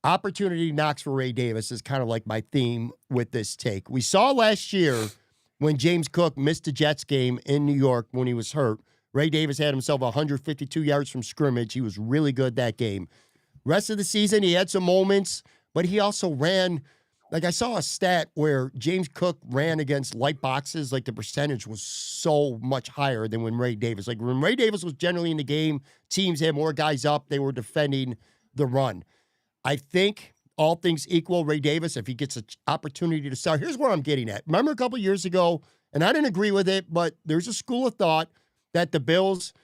opportunity knocks for Ray Davis is kind of like my theme with this take. We saw last year when James Cook missed the Jets game in New York when he was hurt. Ray Davis had himself 152 yards from scrimmage. He was really good that game. Rest of the season, he had some moments, but he also ran. Like, I saw a stat where James Cook ran against light boxes. Like, the percentage was so much higher than when Ray Davis. Like, when Ray Davis was generally in the game, teams had more guys up. They were defending the run. I think, all things equal, Ray Davis, if he gets an opportunity to start, here's where I'm getting at. Remember a couple years ago, and I didn't agree with it, but there's a school of thought that the Bills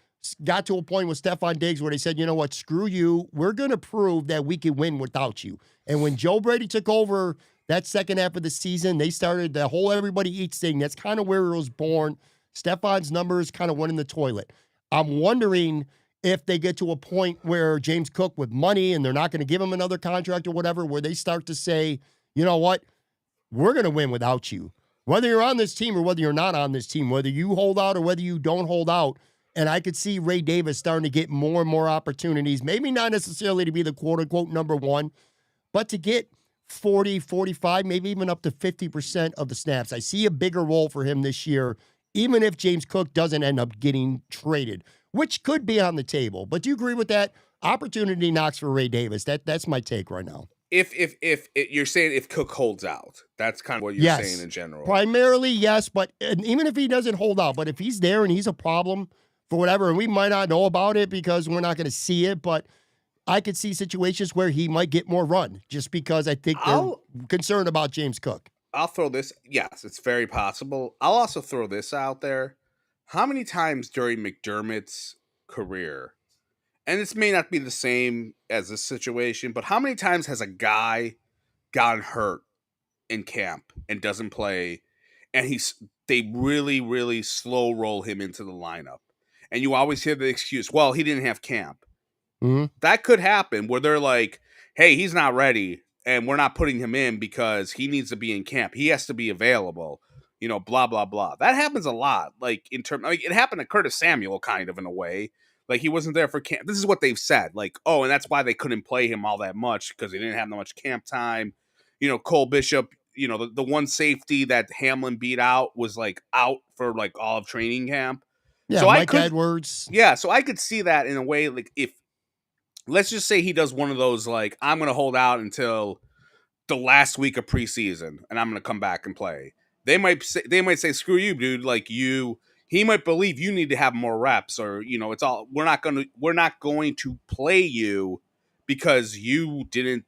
got to a point with Stephon Diggs where they said, you know what, screw you. We're going to prove that we can win without you. And when Joe Brady took over that second half of the season, they started the whole everybody eats thing. That's kind of where it was born. Stephon's numbers kind of went in the toilet. I'm wondering if they get to a point where James Cook with money and they're not going to give him another contract or whatever, where they start to say, you know what, we're going to win without you. Whether you're on this team or whether you're not on this team, whether you hold out or whether you don't hold out. And I could see Ray Davis starting to get more and more opportunities, maybe not necessarily to be the quote-unquote number one, but to get 40, 45, maybe even up to 50% of the snaps. I see a bigger role for him this year, even if James Cook doesn't end up getting traded, which could be on the table. But do you agree with that? Opportunity knocks for Ray Davis. That's my take right now. If you're saying if Cook holds out, that's kind of what you're saying in general. Primarily, yes, but even if he doesn't hold out, but if he's there and he's a problem for whatever, and we might not know about it because we're not going to see it, but I could see situations where he might get more run just because I think they're concerned about James Cook. I'll throw this. Yes, it's very possible. I'll also throw this out there. How many times during McDermott's career, and this may not be the same as this situation, but how many times has a guy gotten hurt in camp and doesn't play, and they really, really slow roll him into the lineup? And you always hear the excuse, well, he didn't have camp. Mm-hmm. That could happen where they're like, hey, he's not ready, and we're not putting him in because he needs to be in camp. He has to be available, blah, blah, blah. That happens a lot. Like, it happened to Curtis Samuel kind of in a way. Like, he wasn't there for camp. This is what they've said. Like, oh, and that's why they couldn't play him all that much because he didn't have that much camp time. Cole Bishop, the one safety that Hamlin beat out was, like, out for, like, all of training camp. Yeah, so Mike Edwards. Yeah, so I could see that in a way, like, if, let's just say he does one of those, like, I'm going to hold out until the last week of preseason, and I'm going to come back and play. They might say, screw you, dude. Like, he might believe you need to have more reps, or it's all we're not going to play you because you didn't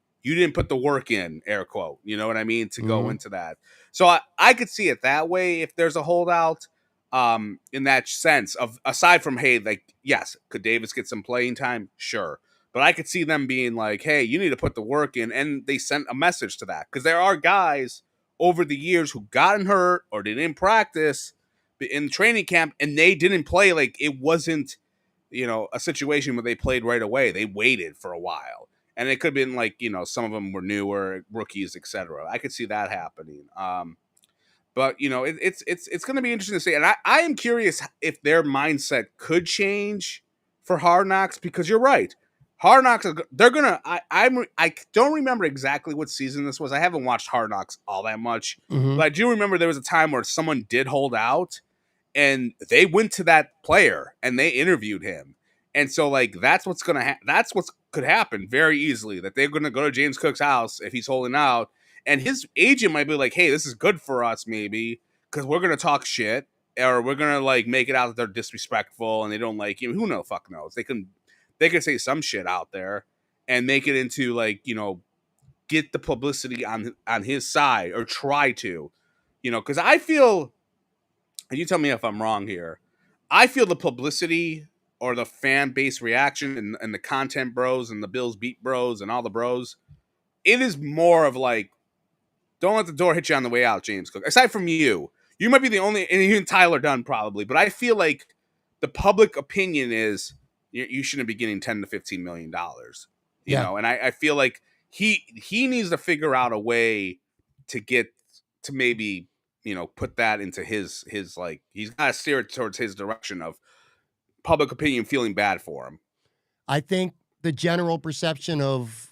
put the work in, air quote. You know what I mean, to go into that. So I could see it that way if there's a holdout. In that sense of, aside from, hey, like, yes, could Davis get some playing time? Sure. But I could see them being like, hey, you need to put the work in. And they sent a message to that. Because there are guys over the years who gotten hurt or they didn't practice in training camp and they didn't play. Like, it wasn't, a situation where they played right away. They waited for a while. And it could have been like, some of them were newer, rookies, etc. I could see that happening. But, it's going to be interesting to see. And I am curious if their mindset could change for Hard Knocks, because you're right. Hard Knocks, they're going to, I don't remember exactly what season this was. I haven't watched Hard Knocks all that much. But I do remember there was a time where someone did hold out and they went to that player and they interviewed him. And so, like, that's what's going to that's what could happen very easily, that they're going to go to James Cook's house if he's holding out. And his agent might be like, hey, this is good for us, maybe, because we're going to talk shit, or we're going to, like, make it out that they're disrespectful and they don't like him. Who the fuck knows? They can say some shit out there and make it into, like, get the publicity on his side, or try to, because I feel, and you tell me if I'm wrong here, I feel the publicity or the fan base reaction and the content bros and the Bills beat bros and all the bros, it is more of like, don't let the door hit you on the way out, James Cook. Aside from you might be the only, and even Tyler Dunn probably, but I feel like the public opinion is you shouldn't be getting $10 to $15 million, and I feel like he needs to figure out a way to get to maybe, put that into his like, he's got to steer it towards his direction of public opinion feeling bad for him. I think the general perception of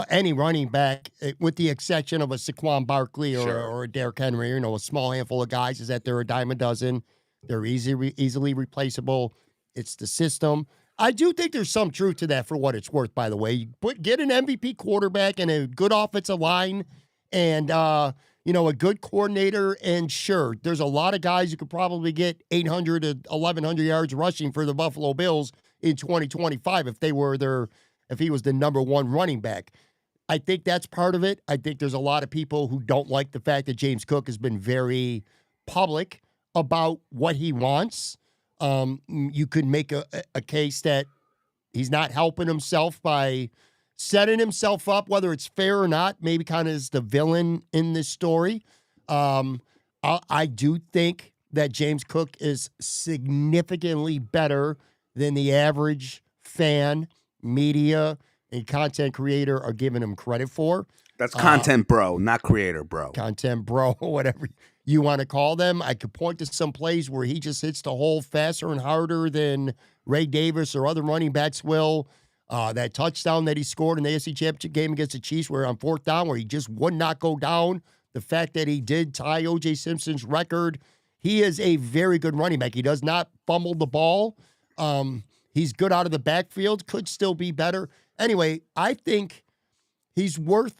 any running back, with the exception of a Saquon Barkley or a Derrick Henry, a small handful of guys, is that they're a dime a dozen. They're easily replaceable. It's the system. I do think there's some truth to that, for what it's worth, by the way. Get an MVP quarterback and a good offensive line and, a good coordinator, and sure, there's a lot of guys who could probably get 800 to 1,100 yards rushing for the Buffalo Bills in 2025 if he was the number one running back. I think that's part of it. I think there's a lot of people who don't like the fact that James Cook has been very public about what he wants. You could make a case that he's not helping himself by setting himself up, whether it's fair or not, maybe kind of as the villain in this story. I do think that James Cook is significantly better than the average fan, media, and content creator are giving him credit for. That's content bro, not creator bro. Content bro, whatever you want to call them. I could point to some plays where he just hits the hole faster and harder than Ray Davis or other running backs will. That touchdown that he scored in the AFC Championship game against the Chiefs, where on fourth down, where he just would not go down. The fact that he did tie O.J. Simpson's record. He is a very good running back. He does not fumble the ball. He's good out of the backfield. Could still be better. Anyway, I think he's worth,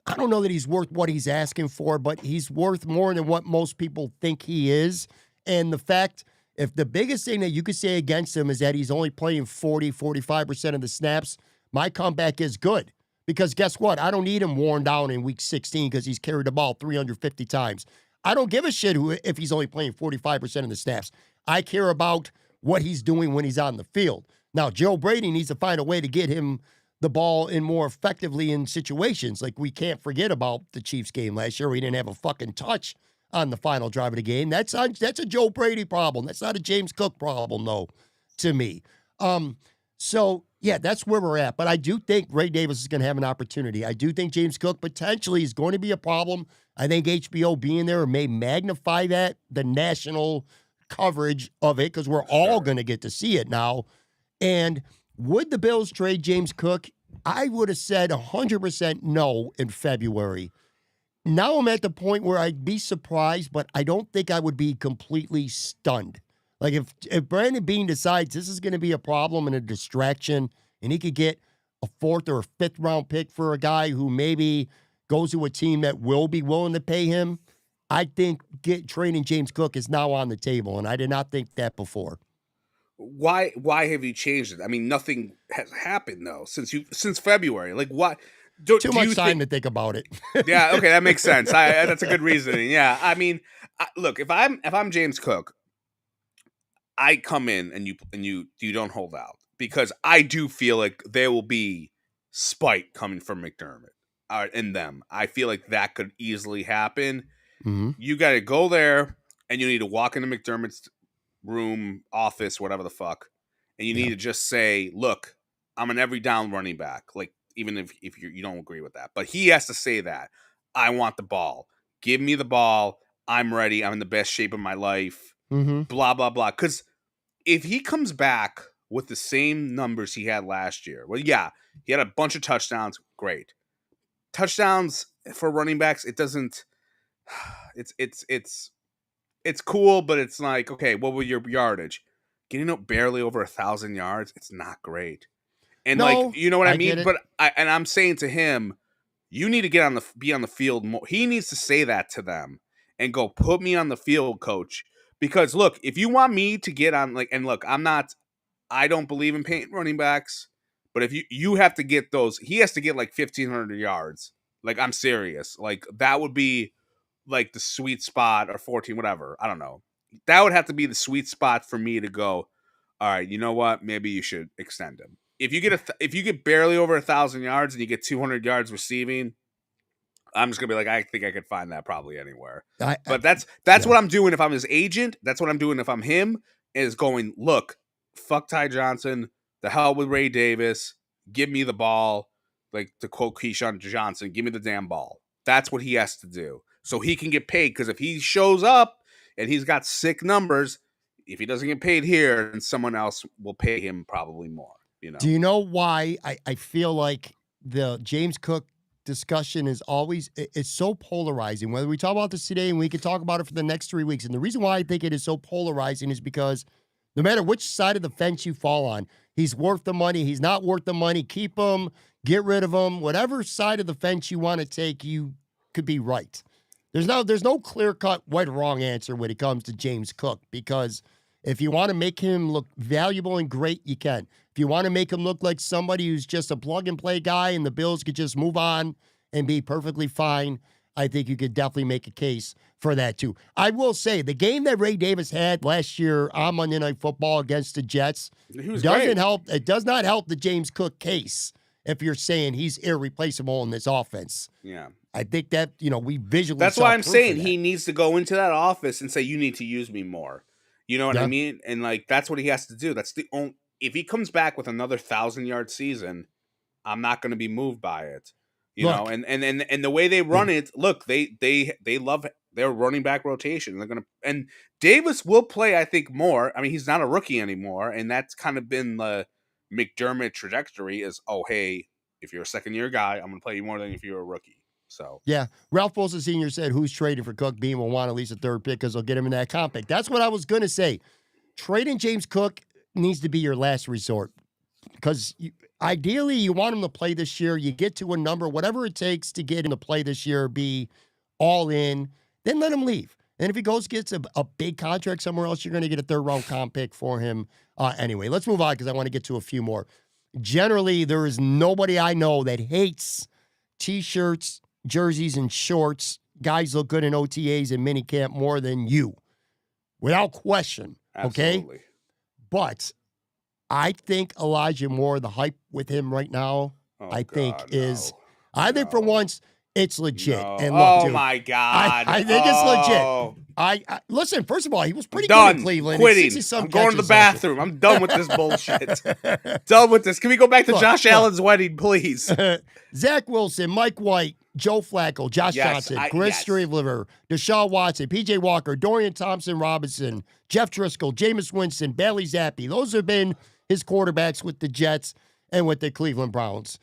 I don't know that he's worth what he's asking for, but he's worth more than what most people think he is. And the fact, if the biggest thing that you could say against him is that he's only playing 45% of the snaps, my comeback is good. Because guess what? I don't need him worn down in week 16 because he's carried the ball 350 times. I don't give a shit if he's only playing 45% of the snaps. I care about what he's doing when he's on the field. Now, Joe Brady needs to find a way to get him the ball in more effectively in situations. Like, we can't forget about the Chiefs game last year. We didn't have a fucking touch on the final drive of the game. That's a Joe Brady problem. That's not a James Cook problem, though, to me. So, yeah, that's where we're at. But I do think Ray Davis is going to have an opportunity. I do think James Cook potentially is going to be a problem. I think HBO being there may magnify that, the national coverage of it, because we're all going to get to see it now. And would the Bills trade James Cook? I would have said 100% no in February. Now I'm at the point where I'd be surprised, but I don't think I would be completely stunned. Like, if Brandon Beane decides this is going to be a problem and a distraction, and he could get a 4th or a 5th round pick for a guy who maybe goes to a team that will be willing to pay him, I think trading James Cook is now on the table, and I did not think that before. Why have you changed it? I mean, nothing has happened though since February. Like, what? Too much time to think about it. Yeah, okay, that makes sense. That's a good reasoning. Yeah, I mean, look, if I'm James Cook, I come in and you don't hold out, because I do feel like there will be spite coming from McDermott in them. I feel like that could easily happen. Mm-hmm. You got to go there, and you need to walk into McDermott's room, office, whatever the fuck, and you need to just say, look, I'm an every down running back. Like, even if you don't agree with that, but he has to say that, I want the ball, give me the ball, I'm ready, I'm in the best shape of my life, blah blah blah. Because if he comes back with the same numbers he had last year, well, yeah, he had a bunch of touchdowns, great touchdowns for running backs. It doesn't, it's cool, but it's like, okay, what was your yardage? Getting up barely over 1,000 yards, it's not great. And no, like, you know what I mean? But I'm saying to him, you need to be on the field more. He needs to say that to them and go, put me on the field, coach. Because look, if you want me to get on, like, and look, I don't believe in paying running backs, but if you have to get those, he has to get like 1,500 yards Like, I'm serious. Like, that would be like the sweet spot, or 14, whatever. I don't know. That would have to be the sweet spot for me to go, all right, you know what? Maybe you should extend him. If you get barely over 1,000 yards and you get 200 yards receiving, I'm just gonna be like, I think I could find that probably anywhere. But that's yeah. what I'm doing if I'm his agent. That's what I'm doing if I'm him. Is going, look, fuck Ty Johnson, the hell with Ray Davis. Give me the ball. Like, to quote Keyshawn Johnson, give me the damn ball. That's what he has to do so he can get paid. Because if he shows up and he's got sick numbers, if he doesn't get paid here, then someone else will pay him probably more. You know. Do you know why I feel like the James Cook discussion is always it's so polarizing? Whether we talk about this today and we could talk about it for the next 3 weeks. And the reason why I think it is so polarizing is because no matter which side of the fence you fall on, he's worth the money, he's not worth the money, keep him, get rid of him, whatever side of the fence you want to take, you could be right. There's no clear-cut right or wrong answer when it comes to James Cook, because if you want to make him look valuable and great, you can. If you want to make him look like somebody who's just a plug-and-play guy and the Bills could just move on and be perfectly fine, I think you could definitely make a case for that too. I will say, the game that Ray Davis had last year on Monday Night Football against the Jets doesn't help. It does not help the James Cook case if you're saying he's irreplaceable in this offense. Yeah. I think that, we visually That's saw why I'm proof saying of that. he needs to go into that office and say, you need to use me more. You know what I mean? And like, that's what he has to do. That's the only, if he comes back with another 1,000-yard season, I'm not going to be moved by it. You know, and the way they run it, look, they love their running back rotation. They're gonna, and Davis will play, I think, more. I mean, he's not a rookie anymore, and that's kind of been the McDermott trajectory. Is, oh, hey, if you're a second-year guy, I'm gonna play you more than if you're a rookie. So yeah, Ralph Wilson Sr. said, "Who's traded for Cook? Beane will want at least a third pick because they'll get him in that comp pick." That's what I was gonna say. Trading James Cook needs to be your last resort, because ideally you want him to play this year. You get to a number, whatever it takes to get him to play this year, be all in, then let him leave. And if he gets a big contract somewhere else, you're going to get a third-round comp pick for him anyway. Let's move on because I want to get to a few more. Generally, there is nobody I know that hates T-shirts, jerseys, and shorts. Guys look good in OTAs and minicamp more than you, without question. absolutely. Okay? But I think Elijah Moore, the hype with him right now, I think for once, it's legit. No. And look, dude, my God. I think it's legit. I listen, first of all, he was pretty good in Cleveland. Quitting. I'm going to the bathroom. I'm done with this bullshit. Done with this. Can we go back to Josh Allen's wedding, please? Zach Wilson, Mike White, Joe Flacco, Josh Johnson, Chris Streveler, Deshaun Watson, PJ Walker, Dorian Thompson-Robinson, Jeff Driscoll, Jameis Winston, Bailey Zappi. Those have been his quarterbacks with the Jets and with the Cleveland Browns.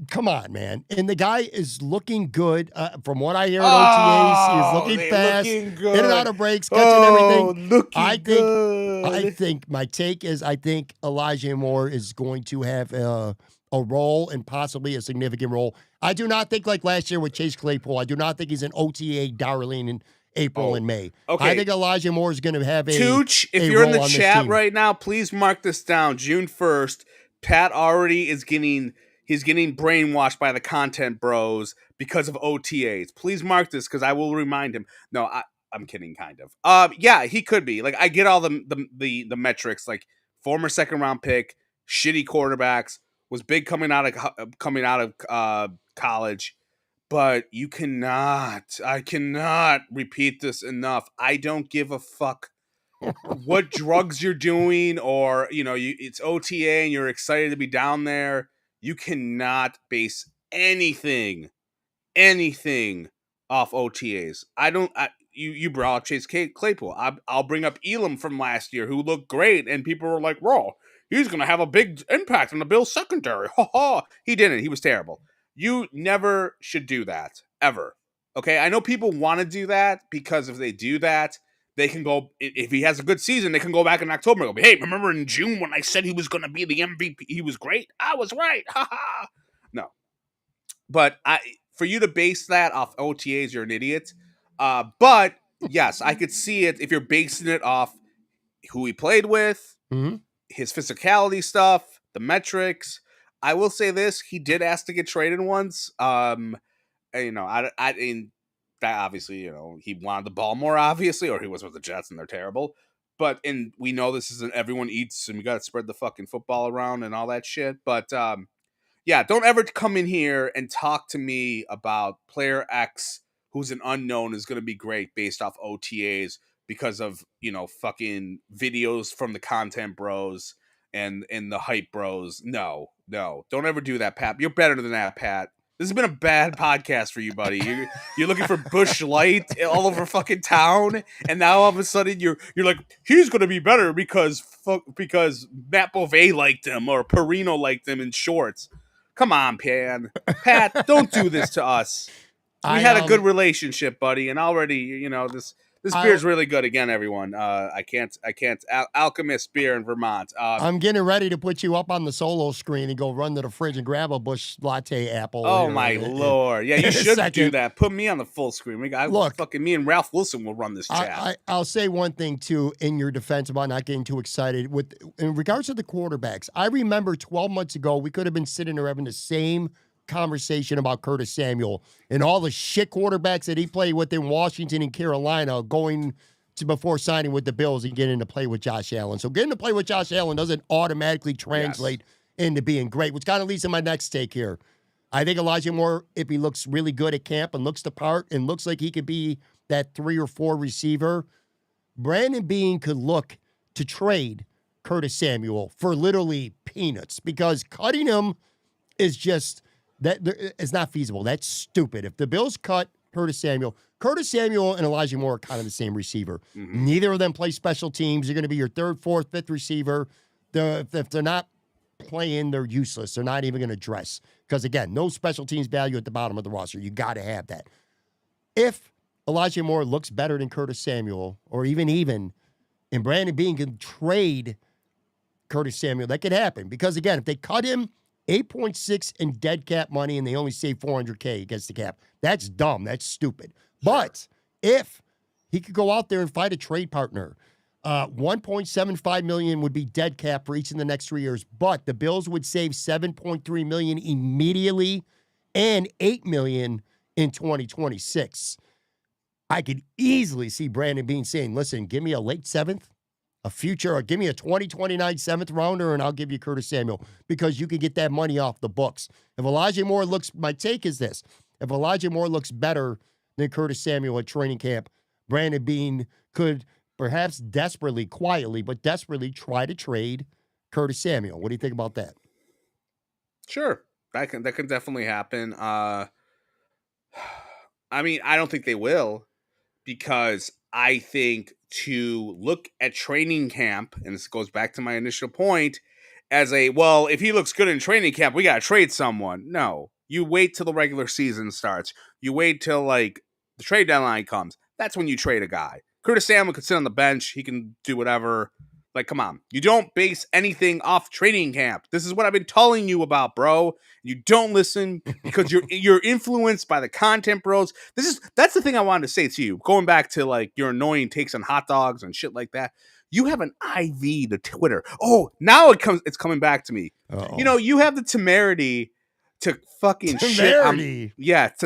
Come on, man. And the guy is looking good. From what I hear at OTAs, he is looking fast, in and out of breaks, catching everything. I think my take is I think Elijah Moore is going to have a role, and possibly a significant role. I do not think, like last year with Chase Claypool, I do not think he's an OTA darling in April and May. Okay. I think Elijah Moore is going to have Tooch, if you're in the chat right now, please mark this down. June 1st, Pat already is getting brainwashed by the content bros because of OTAs. Please mark this because I will remind him. No, I'm kidding, kind of. Yeah, he could be. Like, I get all the metrics, like former second round pick, shitty quarterbacks, was big coming out of college. But I cannot repeat this enough. I don't give a fuck what drugs you're doing, or it's OTA and you're excited to be down there. You cannot base anything off OTAs. You brought up Chase Claypool. I'll bring up Elam from last year, who looked great, and people were like, "Raw, he's gonna have a big impact on the Bills secondary." Ha ha! He didn't. He was terrible. You never should do that ever. Okay, I know people want to do that because if they do that, they can go, if he has a good season, they can go back in October and go, "Hey, remember in June when I said he was going to be the MVP? He was great. I was right." Ha ha. No. But for you to base that off OTAs, you're an idiot. But yes, I could see it if you're basing it off who he played with, his physicality stuff, the metrics. I will say this: he did ask to get traded once. in that obviously, he wanted the ball more, obviously, or he was with the Jets and they're terrible. But we know this isn't everyone eats and we got to spread the fucking football around and all that shit. But yeah, don't ever come in here and talk to me about player X who's an unknown is going to be great based off OTAs because of, fucking videos from the content bros and the hype bros. No, don't ever do that, Pat. You're better than that, Pat. This has been a bad podcast for you, buddy. You're looking for Bush Light all over fucking town, and now all of a sudden you're like, he's going to be better because Matt Bovee liked him or Perino liked him in shorts. Come on, Pat, don't do this to us. We had a good relationship, buddy, and already, this beer is really good. Again, everyone, I can't. Alchemist beer in Vermont. I'm getting ready to put you up on the solo screen and go run to the fridge and grab a Bush Latte apple. Oh my lord! Yeah, you should do that. Put me on the full screen. Look, fucking me and Ralph Wilson will run this chat. I'll say one thing too in your defense about not getting too excited in regards to the quarterbacks. I remember 12 months ago we could have been sitting there having the same conversation about Curtis Samuel and all the shit quarterbacks that he played with in Washington and Carolina going to before signing with the Bills and getting to play with Josh Allen. So getting to play with Josh Allen doesn't automatically translate into being great, which kind of leads to my next take here. I think Elijah Moore, if he looks really good at camp and looks the part and looks like he could be that 3 or 4 receiver, Brandon Beane could look to trade Curtis Samuel for literally peanuts because cutting him is just it's not feasible. That's stupid. If the Bills cut Curtis Samuel and Elijah Moore are kind of the same receiver. Mm-hmm. Neither of them play special teams. They're going to be your 3rd, 4th, 5th receiver. If they're not playing, they're useless. They're not even going to dress. Because, again, no special teams value at the bottom of the roster. You got to have that. If Elijah Moore looks better than Curtis Samuel, or even, and Brandon Beane can trade Curtis Samuel, that could happen. Because, again, if they cut him, 8.6 in dead cap money, and they only save $400K against the cap. That's dumb. That's stupid. Sure. But if he could go out there and fight a trade partner, $1.75 million would be dead cap for each in the next 3 years. But the Bills would save $7.3 million immediately and $8 million in 2026. I could easily see Brandon Beane saying, "Listen, give me a late 7th." A future, or give me a 2029 7th rounder, and I'll give you Curtis Samuel because you can get that money off the books. If Elijah Moore my take is this: if Elijah Moore looks better than Curtis Samuel at training camp, Brandon Beane could perhaps desperately, quietly, but desperately try to trade Curtis Samuel. What do you think about that? Sure, that can definitely happen. I mean, I don't think they will because I think to look at training camp, and this goes back to my initial point, as if he looks good in training camp, we got to trade someone. No, you wait till the regular season starts. You wait till, the trade deadline comes. That's when you trade a guy. Curtis Samuel could sit on the bench. He can do whatever. Come on. You don't base anything off training camp. This is what I've been telling you about, bro. You don't listen because you're influenced by the content bros. That's the thing I wanted to say to you. Going back to your annoying takes on hot dogs and shit like that. You have an IV to Twitter. Oh, now it's coming back to me. Uh-oh. You have the temerity to fucking temerity.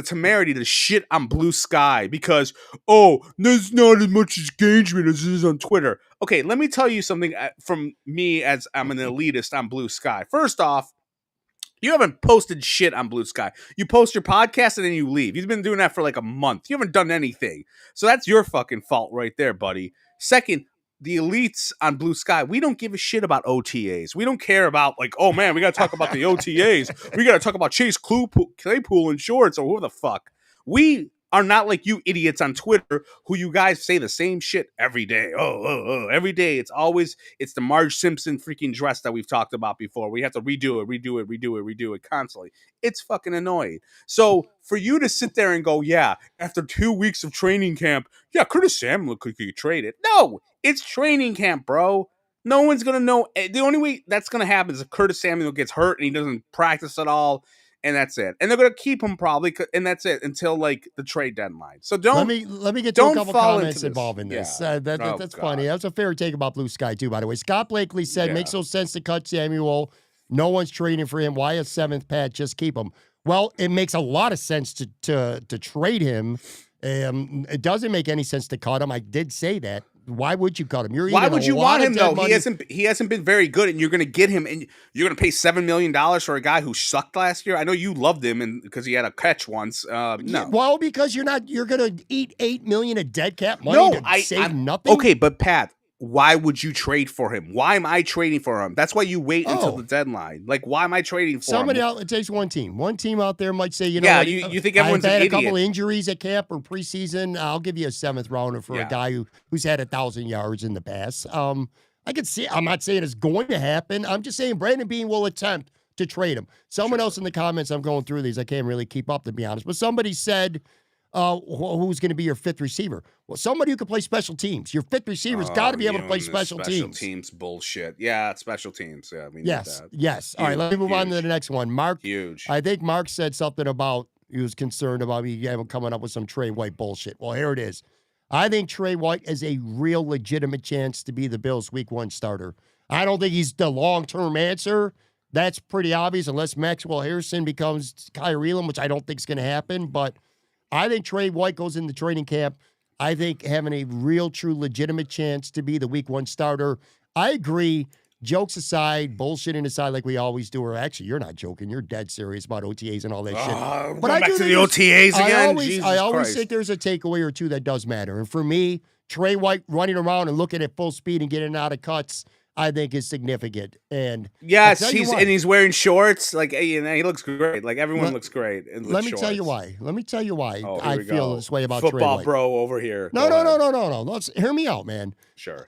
Temerity to shit on Blue Sky because, there's not as much engagement as it is on Twitter. Okay, let me tell you something from me as I'm an elitist on Blue Sky. First off, you haven't posted shit on Blue Sky. You post your podcast and then you leave. You've been doing that for a month. You haven't done anything. So that's your fucking fault right there, buddy. Second, the elites on Blue Sky, we don't give a shit about OTAs. We don't care about we got to talk about the OTAs. We got to talk about Chase Claypool in shorts or who the fuck. We are not like you idiots on Twitter who you guys say the same shit every day. Every day. It's the Marge Simpson freaking dress that we've talked about before. We have to redo it constantly. It's fucking annoying. So for you to sit there and go, after 2 weeks of training camp, Curtis Samuel could get traded. No, it's training camp, bro. No one's going to know. The only way that's going to happen is if Curtis Samuel gets hurt and he doesn't practice at all. And that's it. And they're going to keep him probably, and that's it until the trade deadline. So let me get to a couple comments involving this. That's funny. That's a fair take about Blue Sky too, by the way. Scott Blakely said, makes no sense to cut Samuel. No one's trading for him. Why a 7th, Pat? Just keep him. Well, it makes a lot of sense to trade him. It doesn't make any sense to cut him. I did say that. Why would you cut him? Why would you want him though? Money. He hasn't been very good, and you're going to get him, and you're going to pay $7 million for a guy who sucked last year. I know you loved him, and because he had a catch once. No, well, because you're going to eat $8 million of dead cap money save nothing. Okay, but Pat, why would you trade for him? Why am I trading for him? That's why you wait until the deadline. Like, why am I trading for somebody him? Else? It takes one team. One team out there might say, you know, yeah, you think everyone's I've had an a idiot. couple injuries at camp or preseason. I'll give you a 7th rounder for a guy who's had 1,000 yards in the past. I could see. I'm not saying it's going to happen. I'm just saying Brandon Beane will attempt to trade him. Someone else in the comments, I'm going through these. I can't really keep up, to be honest. But somebody said, who's going to be your 5th receiver? Well, somebody who can play special teams. Your 5th receiver's got to be able to play special teams. Special teams bullshit. Yeah, special teams. Yeah, we need that. Yes. All right, let me move on to the next one. Mark. Huge. I think Mark said something about he was concerned about me coming up with some Tre White bullshit. Well, here it is. I think Tre White has a real legitimate chance to be the Bills' Week 1 starter. I don't think he's the long-term answer. That's pretty obvious unless Maxwell Harrison becomes Kyrie Elam, which I don't think is going to happen. But I think Tre White goes into training camp, I think having a real, true, legitimate chance to be the Week 1 starter. I agree. Jokes aside, bullshitting aside, like we always do, or actually, you're not joking. You're dead serious about OTAs and all that shit. But back to the OTAs again. I always think there's a takeaway or two that does matter. And for me, Tre White running around and looking at full speed and getting out of cuts, I think is significant. And yes, he's wearing shorts. Like, he looks great. Like, everyone looks great. Let me tell you why. I feel this way about Tre White. Football bro over here. No. Hear me out, man. Sure.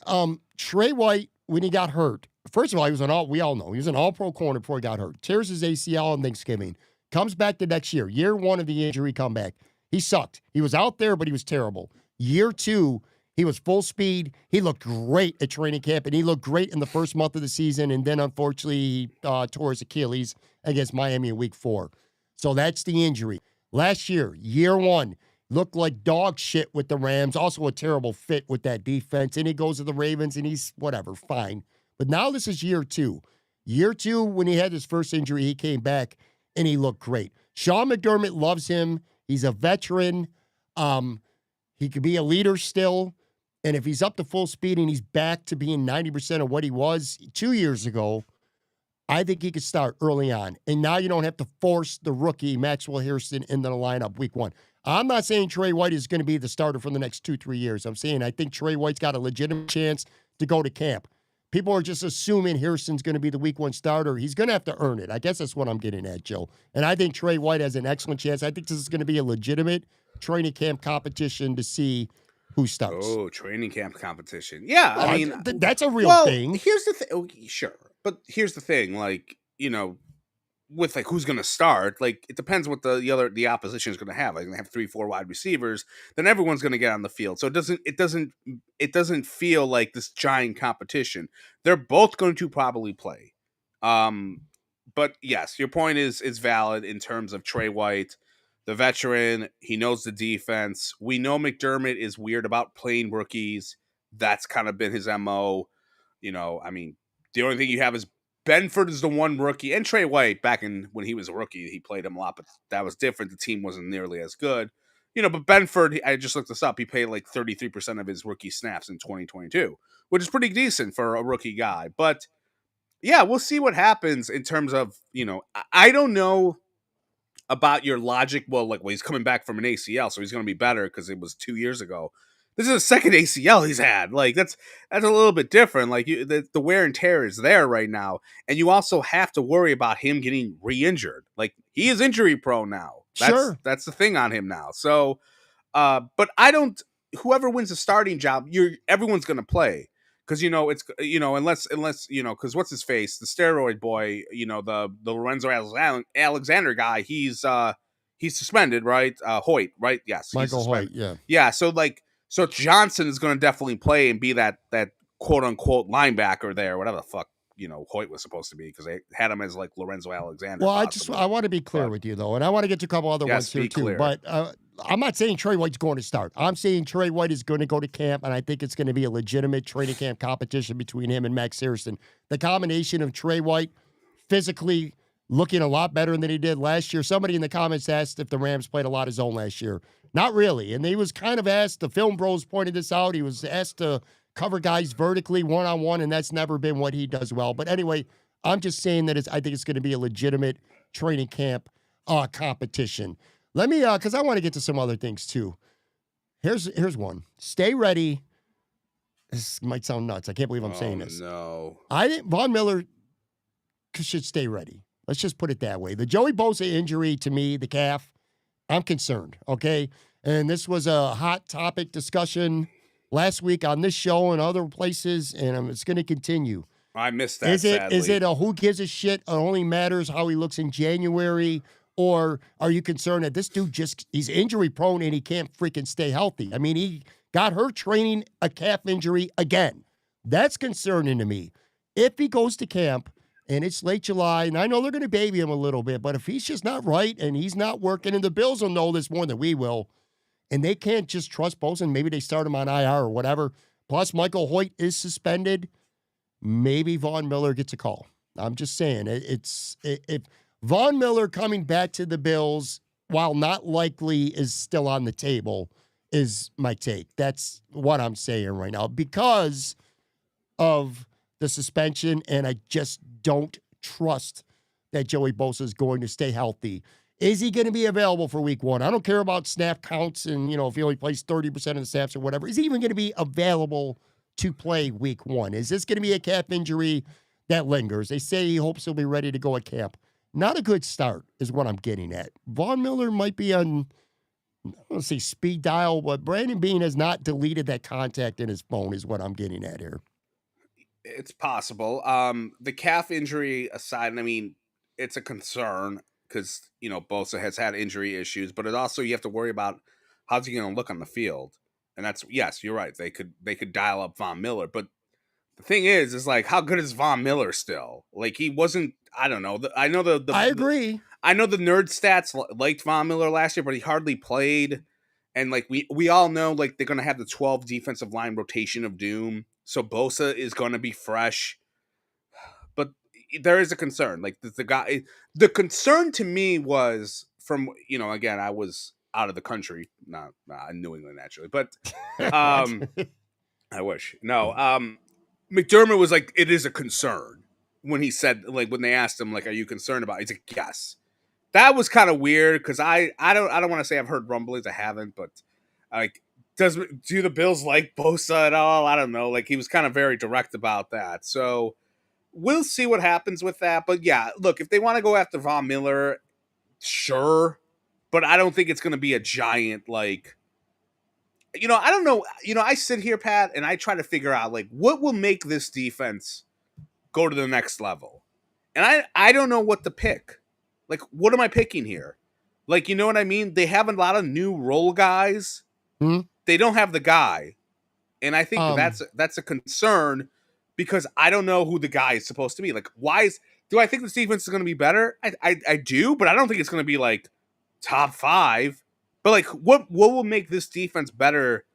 Tre White, when he got hurt, first of all, we all know he was an all-pro corner before he got hurt. Tears his ACL on Thanksgiving. Comes back the next year. Year 1 of the injury comeback. He sucked. He was out there, but he was terrible. Year 2, he was full speed. He looked great at training camp, and he looked great in the first month of the season. And then, unfortunately, he tore his Achilles against Miami in Week 4. So that's the injury. Last year, year 1, looked like dog shit with the Rams. Also a terrible fit with that defense. And he goes to the Ravens, and he's whatever, fine. But now this is year 2. Year 2, when he had his first injury, he came back, and he looked great. Sean McDermott loves him. He's a veteran. He could be a leader still. And if he's up to full speed and he's back to being 90% of what he was 2 years ago, I think he could start early on. And now you don't have to force the rookie, Maxwell Harrison, into the lineup Week 1. I'm not saying Tre White is going to be the starter for the next 2-3 years. I'm saying I think Tre White's got a legitimate chance to go to camp. People are just assuming Harrison's going to be the Week 1 starter. He's going to have to earn it. I guess that's what I'm getting at, Joe. And I think Tre White has an excellent chance. I think this is going to be a legitimate training camp competition to see who starts. Oh, training camp competition. Yeah, I mean, that's a real thing. Here's the thing. Oh, sure. But here's the thing. Like, with like who's going to start, like it depends what the opposition is going to have. Like, they have 3-4 wide receivers, then everyone's going to get on the field. So it doesn't feel like this giant competition. They're both going to probably play. But yes, your point is valid in terms of Tre White, the veteran. He knows the defense. We know McDermott is weird about playing rookies. That's kind of been his MO. I mean, the only thing you have is Benford is the one rookie, and Tre White, back when he was a rookie, he played him a lot, but that was different. The team wasn't nearly as good. But Benford, I just looked this up, he played like 33% of his rookie snaps in 2022, which is pretty decent for a rookie guy. But yeah, we'll see what happens in terms of, I don't know about your logic. Well, he's coming back from an ACL, so he's going to be better because it was 2 years ago. This is the second ACL he's had. Like, that's a little bit different. Like, the wear and tear is there right now, and you also have to worry about him getting re-injured. Like, he is injury prone now. That's the thing on him now. So, but I don't. Whoever wins the starting job, everyone's going to play. Because unless because what's his face, the steroid boy, the Lorenzo Alexander guy, he's suspended, right? Hoyt, right? Yes, Michael Hoyt, yeah. Yeah, so Johnson is going to definitely play and be that quote unquote linebacker there, whatever the fuck Hoyt was supposed to be, because they had him as like Lorenzo Alexander. Well, I want to be clear with you though, and I want to get to a couple other ones here too. Clear. But I'm not saying Tre White's going to start. I'm saying Tre White is going to go to camp, and I think it's going to be a legitimate training camp competition between him and Max Harrison. The combination of Tre White physically looking a lot better than he did last year. Somebody in the comments asked if the Rams played a lot of zone last year. Not really. And he was kind of asked, the film bros pointed this out, he was asked to cover guys vertically one-on-one, and that's never been what he does well. But anyway, I'm just saying that I think it's going to be a legitimate training camp competition. Let me, because I want to get to some other things too. Here's one. Stay ready. This might sound nuts. I can't believe I'm saying this. No. I think Von Miller should stay ready. Let's just put it that way. The Joey Bosa injury, to me, the calf, I'm concerned, okay? And this was a hot topic discussion last week on this show and other places, and it's going to continue. I missed that, sadly. Is it a who gives a shit? It only matters how he looks in January? Or are you concerned that this dude he's injury prone and he can't freaking stay healthy? I mean, he got hurt training a calf injury again. That's concerning to me. If he goes to camp and it's late July, and I know they're going to baby him a little bit, but if he's just not right and he's not working, and the Bills will know this more than we will, and they can't just trust Bosa, maybe they start him on IR or whatever. Plus, Michael Hoyt is suspended. Maybe Von Miller gets a call. I'm just saying, if Von Miller coming back to the Bills, while not likely, is still on the table, is my take. That's what I'm saying right now because of the suspension, and I just don't trust that Joey Bosa is going to stay healthy. Is he going to be available for week one? I don't care about snap counts and, if he only plays 30% of the snaps or whatever. Is he even going to be available to play week one? Is this going to be a calf injury that lingers? They say he hopes he'll be ready to go at camp. Not a good start is what I'm getting at. Von Miller might be on, I don't want to say speed dial, but Brandon Beane has not deleted that contact in his phone is what I'm getting at here. It's possible. The calf injury aside, I mean, it's a concern because, Bosa has had injury issues, but it also, you have to worry about how's he going to look on the field. And that's, yes, you're right. They could dial up Von Miller, but the thing is like, how good is Von Miller still? Like, he wasn't, I don't know. I agree. I know the nerd stats liked Von Miller last year, but he hardly played. And like, we all know, like, they're going to have the 12 defensive line rotation of doom. So Bosa is going to be fresh, but there is a concern. Like, the concern to me was from, again, I was out of the country, not in New England actually, but I wish. No, McDermott was like, it is a concern when he said, like, when they asked him, like, are you concerned about it? He's like, yes. That was kind of weird because I don't want to say I've heard rumblings. I haven't, but like, do the Bills like Bosa at all? I don't know. Like, he was kind of very direct about that. So we'll see what happens with that. But yeah, look, if they want to go after Von Miller, sure. But I don't think it's going to be a giant, like, I don't know. I sit here, Pat, and I try to figure out, like, what will make this defense go to the next level. And I don't know what to pick. Like, what am I picking here? Like, you know what I mean? They have a lot of new role guys. Mm-hmm. They don't have the guy. And I think that's a concern because I don't know who the guy is supposed to be. Like, do I think this defense is going to be better? I do, but I don't think it's going to be, like, top 5. But, like, what will make this defense better?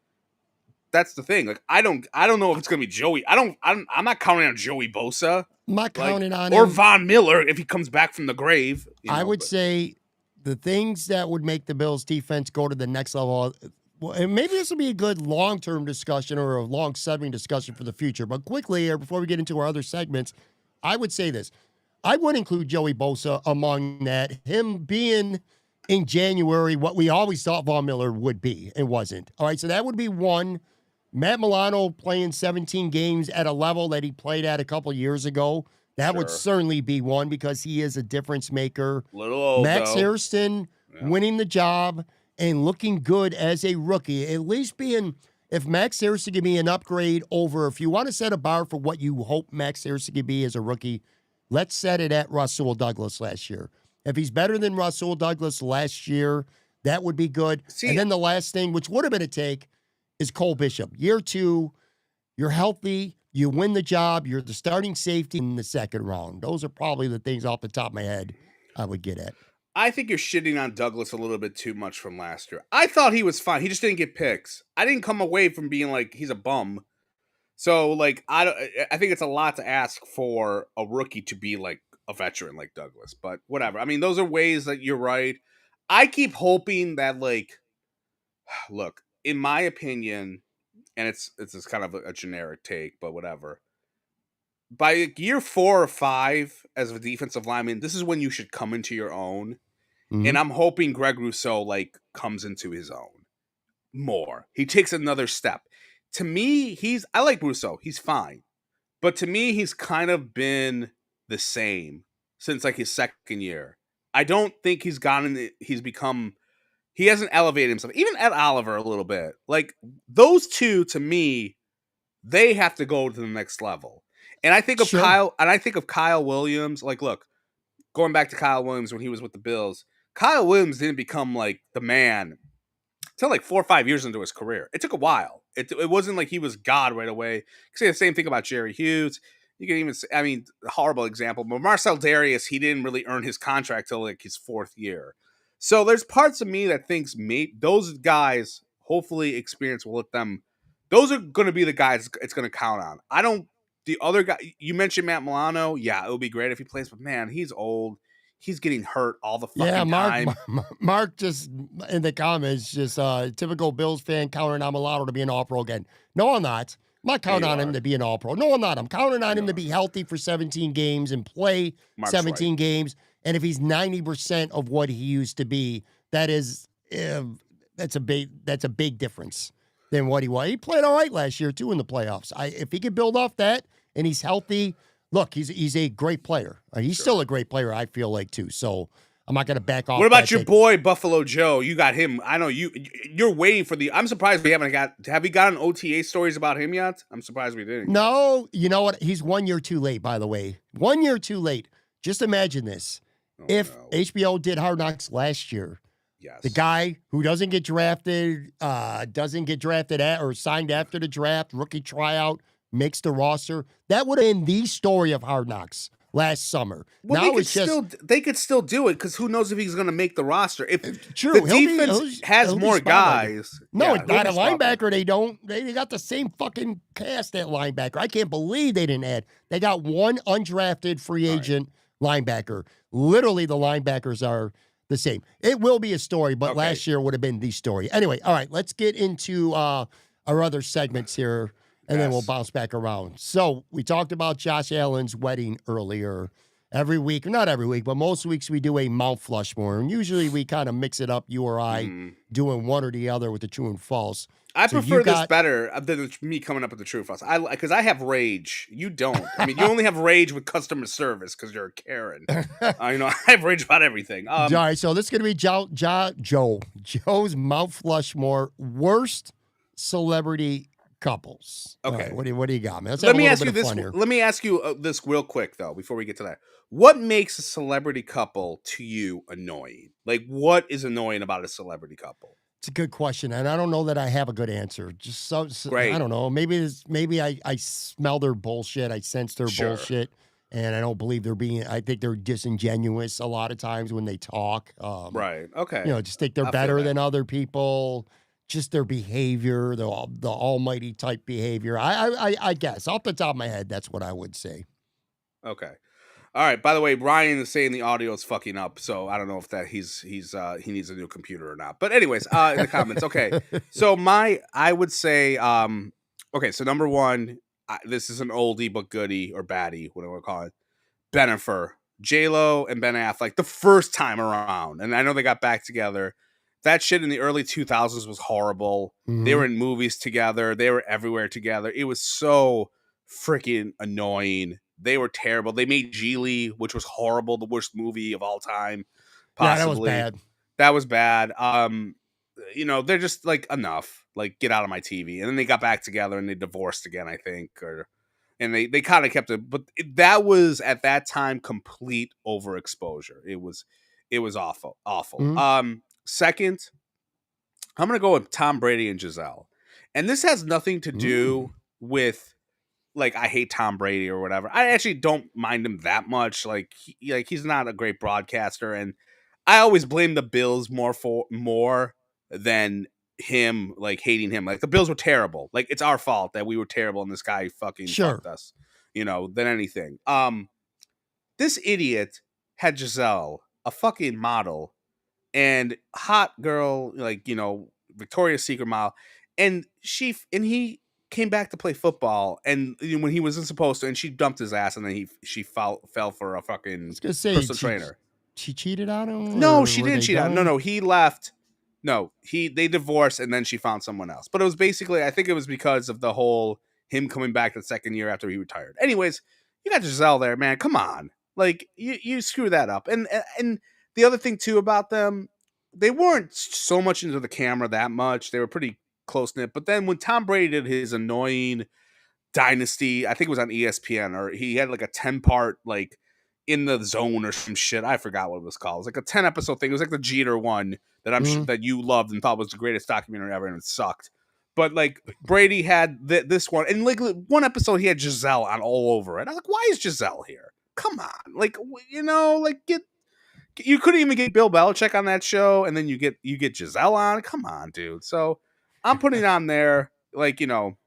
That's the thing. Like, I don't know if it's going to be Joey. I'm not counting on Joey Bosa. I'm not counting on or him. Von Miller if he comes back from the grave. I would say the things that would make the Bills defense go to the next level, well, and maybe this will be a good long-term discussion or a long-subbing discussion for the future. But quickly, or before we get into our other segments, I would say this. I would include Joey Bosa among that. Him being in January what we always thought Von Miller would be and wasn't. All right, so that would be one. Matt Milano playing 17 games at a level that he played at a couple years ago. That would certainly be one because he is a difference maker. Little old, Max Hairston winning the job and looking good as a rookie. At least if Max Hairston can be an upgrade over, if you want to set a bar for what you hope Max Hairston can be as a rookie, let's set it at Rasul Douglas last year. If he's better than Rasul Douglas last year, that would be good. And then the last thing, which would have been a take, is Cole Bishop. Year 2, you're healthy, you win the job, you're the starting safety in the second round. Those are probably the things off the top of my head I would get at. I think you're shitting on Douglas a little bit too much from last year. I thought he was fine. He just didn't get picks. I didn't come away from being like, he's a bum. So, like, I think it's a lot to ask for a rookie to be, like, a veteran like Douglas. But whatever. I mean, those are ways that you're right. I keep hoping that, like, look, in my opinion, and it's just kind of a generic take, but whatever. By year 4 or 5 as a defensive lineman, this is when you should come into your own. Mhm. And I'm hoping Greg Rousseau like comes into his own more. He takes another step. To me, I like Rousseau. He's fine. But to me, he's kind of been the same since like his second year. I don't think he hasn't elevated himself. Even Ed Oliver a little bit. Like those two to me, they have to go to the next level. And I think of Sure. Kyle Williams. Like, look, going back to Kyle Williams when he was with the Bills, Kyle Williams didn't become like the man until like 4 or 5 years into his career. It took a while. It wasn't like he was God right away. You can say the same thing about Jerry Hughes. You can even say, I mean, horrible example, but Marcel Darius, he didn't really earn his contract till like his 4th year. So there's parts of me that thinks those guys, hopefully experience will let them. Those are going to be the guys it's going to count on. The other guy, you mentioned Matt Milano. Yeah, it would be great if he plays, but man, he's old. He's getting hurt all the fucking Yeah, time. Mark just in the comments, just typical Bills fan counting on Milano to be an All-Pro again. No, I'm not. I'm not counting on him to be an All-Pro. No, I'm not. I'm counting on him to be healthy for 17 games and play Mark's 17 right. games. And if he's 90% of what he used to be, that's a big difference than what he was. He played all right last year too in the playoffs. If he could build off that and he's healthy. Look, he's a great player. He's still a great player, I feel like, too. So I'm not going to back off. What about your boy, Buffalo Joe? You got him. I know you're waiting for I'm surprised we haven't have we gotten OTA stories about him yet? I'm surprised we didn't. No, you know what? He's 1 year too late, by the way. 1 year too late. Just imagine this. If HBO did Hard Knocks last year, yes, the guy who doesn't get drafted or signed after the draft, rookie tryout, makes the roster, that would have been the story of Hard Knocks last summer. Well, now they could still do it because who knows if he's going to make the roster. If the defense has more guys. No, not a linebacker. They don't. They got the same fucking cast at linebacker. I can't believe they didn't add. They got one undrafted free agent linebacker. Literally, the linebackers are the same. It will be a story, but last year would have been the story. Anyway, all right, let's get into our other segments here. And then we'll bounce back around. So we talked about Josh Allen's wedding earlier. Every week, not every week, but most weeks we do a Mount Flushmore. And usually we kind of mix it up, you or I, doing one or the other with the true and false. I prefer this better than me coming up with the true and false. Because I have rage. You don't. I mean, you only have rage with customer service because you're a Karen. I have rage about everything. All right, so this is going to be Joe's Mount Flushmore worst celebrity couples. Okay, right, what do you got, man? Let me ask you this real quick though before we get to that. What makes a celebrity couple to you annoying? Like, what is annoying about a celebrity couple? It's a good question, and I don't know that I have a good answer. Just so Great. I don't know. Maybe I smell their bullshit. I sense their bullshit, and I don't believe they're being. I think they're disingenuous a lot of times when they talk. Right. Okay. Just think they're better than other people. Just their behavior, the almighty type behavior. I guess off the top of my head, that's what I would say. Okay. All right. By the way, Ryan is saying the audio is fucking up, so I don't know if that he needs a new computer or not. But anyways, in the comments, okay. So I would say, okay. So number one, this is an oldie but goodie or baddie, whatever we call it. Benford, J-Lo, and Ben Affleck the first time around, and I know they got back together. That shit in the early 2000s was horrible. Mm-hmm. They were in movies together. They were everywhere together. It was so freaking annoying. They were terrible. They made Geely, which was horrible, the worst movie of all time. Possibly. Yeah, that was bad. They're just like, enough. Like, get out of my TV. And then they got back together and they divorced again, I think. And they kind of kept it. But that was, at that time, complete overexposure. It was awful. Mm-hmm. Second, I'm going to go with Tom Brady and Giselle. And this has nothing to do with, like, I hate Tom Brady or whatever. I actually don't mind him that much. Like, he's not a great broadcaster. And I always blame the Bills more than him, like, hating him. Like, the Bills were terrible. Like, it's our fault that we were terrible and this guy fucking fucked us, than anything. this idiot had Giselle, a fucking model, and hot girl, like, Victoria's Secret model, and he came back to play football, and when he wasn't supposed to, and she dumped his ass, and then she fell for a fucking I was gonna say, personal trainer. She cheated on him? No, or she were didn't they cheat on. done? No, he left. No, they divorced, and then she found someone else. But it was basically, I think it was because of the whole him coming back the second year after he retired. Anyways, you got Giselle there, man. Come on, like you screw that up. And the other thing too about them, they weren't so much into the camera that much. They were pretty close knit. But then when Tom Brady did his annoying Dynasty, I think it was on ESPN, or he had like a 10-part like in the zone or some shit. I forgot what it was called. It was like a 10-episode thing. It was like the Jeter one that I'm sure that you loved and thought was the greatest documentary ever, and it sucked. But like Brady had this one, and like one episode he had Giselle on all over it. I was like, why is Giselle here? Come on, like you couldn't even get Bill Belichick on that show, and then you get Giselle on. Come on, dude. So I'm putting it on there, like and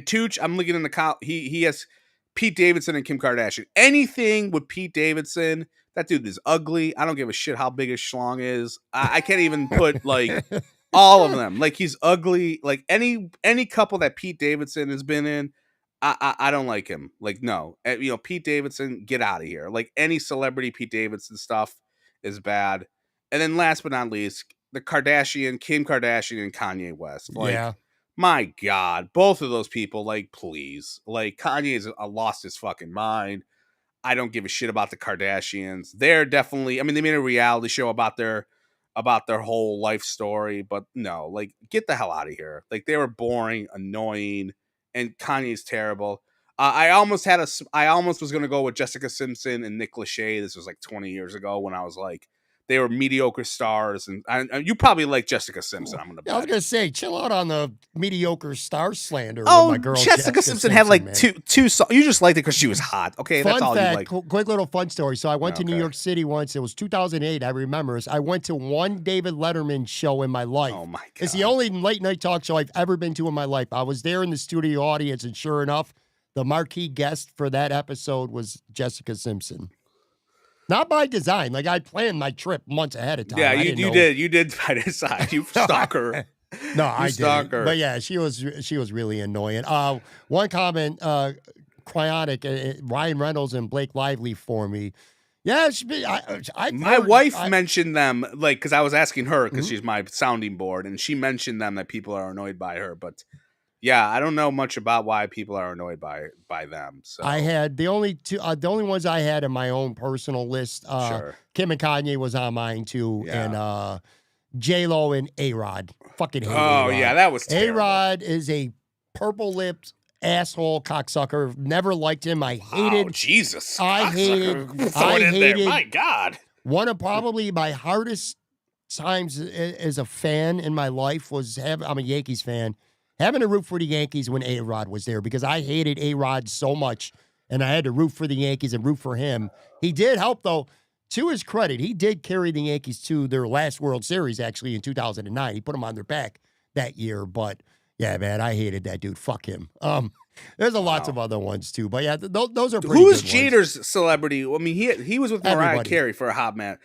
Tooch, I'm looking in the he has Pete Davidson and Kim Kardashian. Anything with Pete Davidson, that dude is ugly. I don't give a shit how big his schlong is. I can't even put like all of them. Like he's ugly. Like any couple that Pete Davidson has been in, I don't like him. Like no, Pete Davidson, get out of here. Like any celebrity Pete Davidson stuff is bad. And then last but not least, the Kim Kardashian and Kanye West. Like, yeah. My God, both of those people, like, please. Like, Kanye's lost his fucking mind. I don't give a shit about the Kardashians. They're definitely, I mean, they made a reality show about their whole life story, but no, like, get the hell out of here. Like, they were boring, annoying, and Kanye's terrible. I almost was going to go with Jessica Simpson and Nick Lachey. This was like 20 years ago when I was like, they were mediocre stars, and you probably like Jessica Simpson. I'm gonna. I was gonna say, chill out on the mediocre star slander. Oh, with my girl Jessica Simpson had like man. two songs. You just liked it because she was hot. Okay, fun that's all fact, you like. Quick little fun story. So I went to New York City once. It was 2008. I remember. I went to one David Letterman show in my life. Oh my God! It's the only late night talk show I've ever been to in my life. I was there in the studio audience, and sure enough, the marquee guest for that episode was Jessica Simpson. Not by design. Like I planned my trip months ahead of time. Yeah, you did. You did by design. You stalker. No, I didn't. But yeah, she was really annoying. One comment, cryonic, Ryan Reynolds and Blake Lively for me. Yeah, my wife mentioned them, like, because I was asking her because she's my sounding board, and she mentioned them that people are annoyed by her, but. Yeah, I don't know much about why people are annoyed by them. So I had the only ones I had in my own personal list. Sure. Kim and Kanye was on mine too, and J-Lo and A-Rod. Fucking hate A-Rod. Yeah, that was terrible. A-Rod is a purple-lipped asshole cocksucker. Never liked him. I hated. Jesus. I hated. My God. One of probably my hardest times as a fan in my life was I'm a Yankees fan. Having to root for the Yankees when A-Rod was there because I hated A-Rod so much, and I had to root for the Yankees and root for him. He did help, though. To his credit, he did carry the Yankees to their last World Series, actually, in 2009. He put them on their back that year. But, yeah, man, I hated that dude. Fuck him. There's lots of other ones, too. But, yeah, those are pretty Who is good Jeter's ones. Celebrity? I mean, he was with Mariah Carey for a hot minute.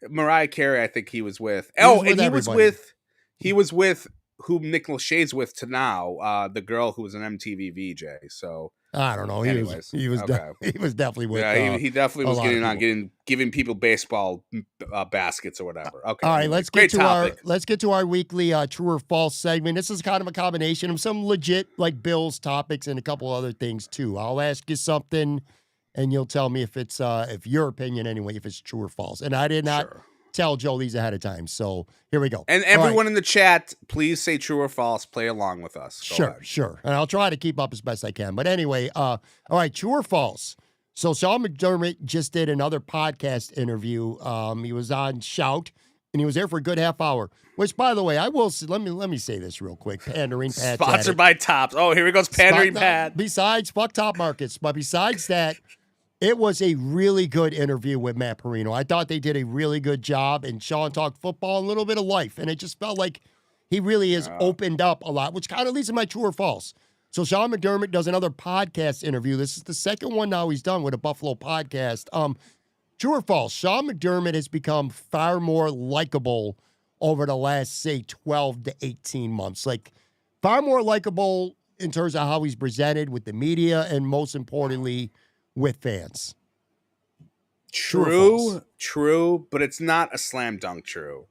Mariah Carey, I think he was with. He was with whom Nick Lachey's with to now, the girl who was an MTV VJ. So I don't know. He was definitely with. Yeah, he definitely was giving people baseball baskets or whatever. Okay. All right, let's get to our weekly true or false segment. This is kind of a combination of some legit like Bills topics and a couple other things too. I'll ask you something, and you'll tell me if it's if your opinion anyway, if it's true or false. And I did not. Sure. Tell Joe these ahead of time. So here we go. And everyone in the chat, please say true or false. Play along with us. Sure. And I'll try to keep up as best I can. But anyway, all right, true or false? So Sean McDermott just did another podcast interview. He was on Shout, and he was there for a good half hour. Which, by the way, I will let me say this real quick. Pandering Pat. Sponsored by Tops. Oh, here he goes. Pandering Pat. Besides, fuck Top Markets. But besides that. It was a really good interview with Matt Perino. I thought they did a really good job, and Sean talked football and a little bit of life, and it just felt like he really has opened up a lot, which kind of leads to my true or false. So Sean McDermott does another podcast interview. This is the second one now he's done with a Buffalo podcast. True or false? Sean McDermott has become far more likable over the last, say, 12 to 18 months. Like, far more likable in terms of how he's presented with the media and, most importantly, with fans. True, but it's not a slam dunk true.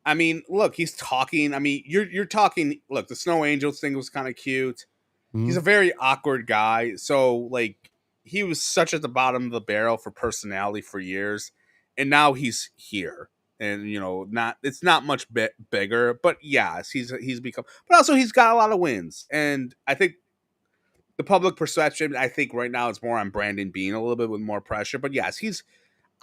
I mean, look, he's talking. I mean, you're talking. Look, the Snow Angels thing was kind of cute. Mm-hmm. He's a very awkward guy. So, like, he was such at the bottom of the barrel for personality for years, and now he's here. And it's not much bigger, but yes, he's become. But also, he's got a lot of wins, and I think the public perception, I think right now, is more on Brandon Beane, a little bit with more pressure. But yes, he's.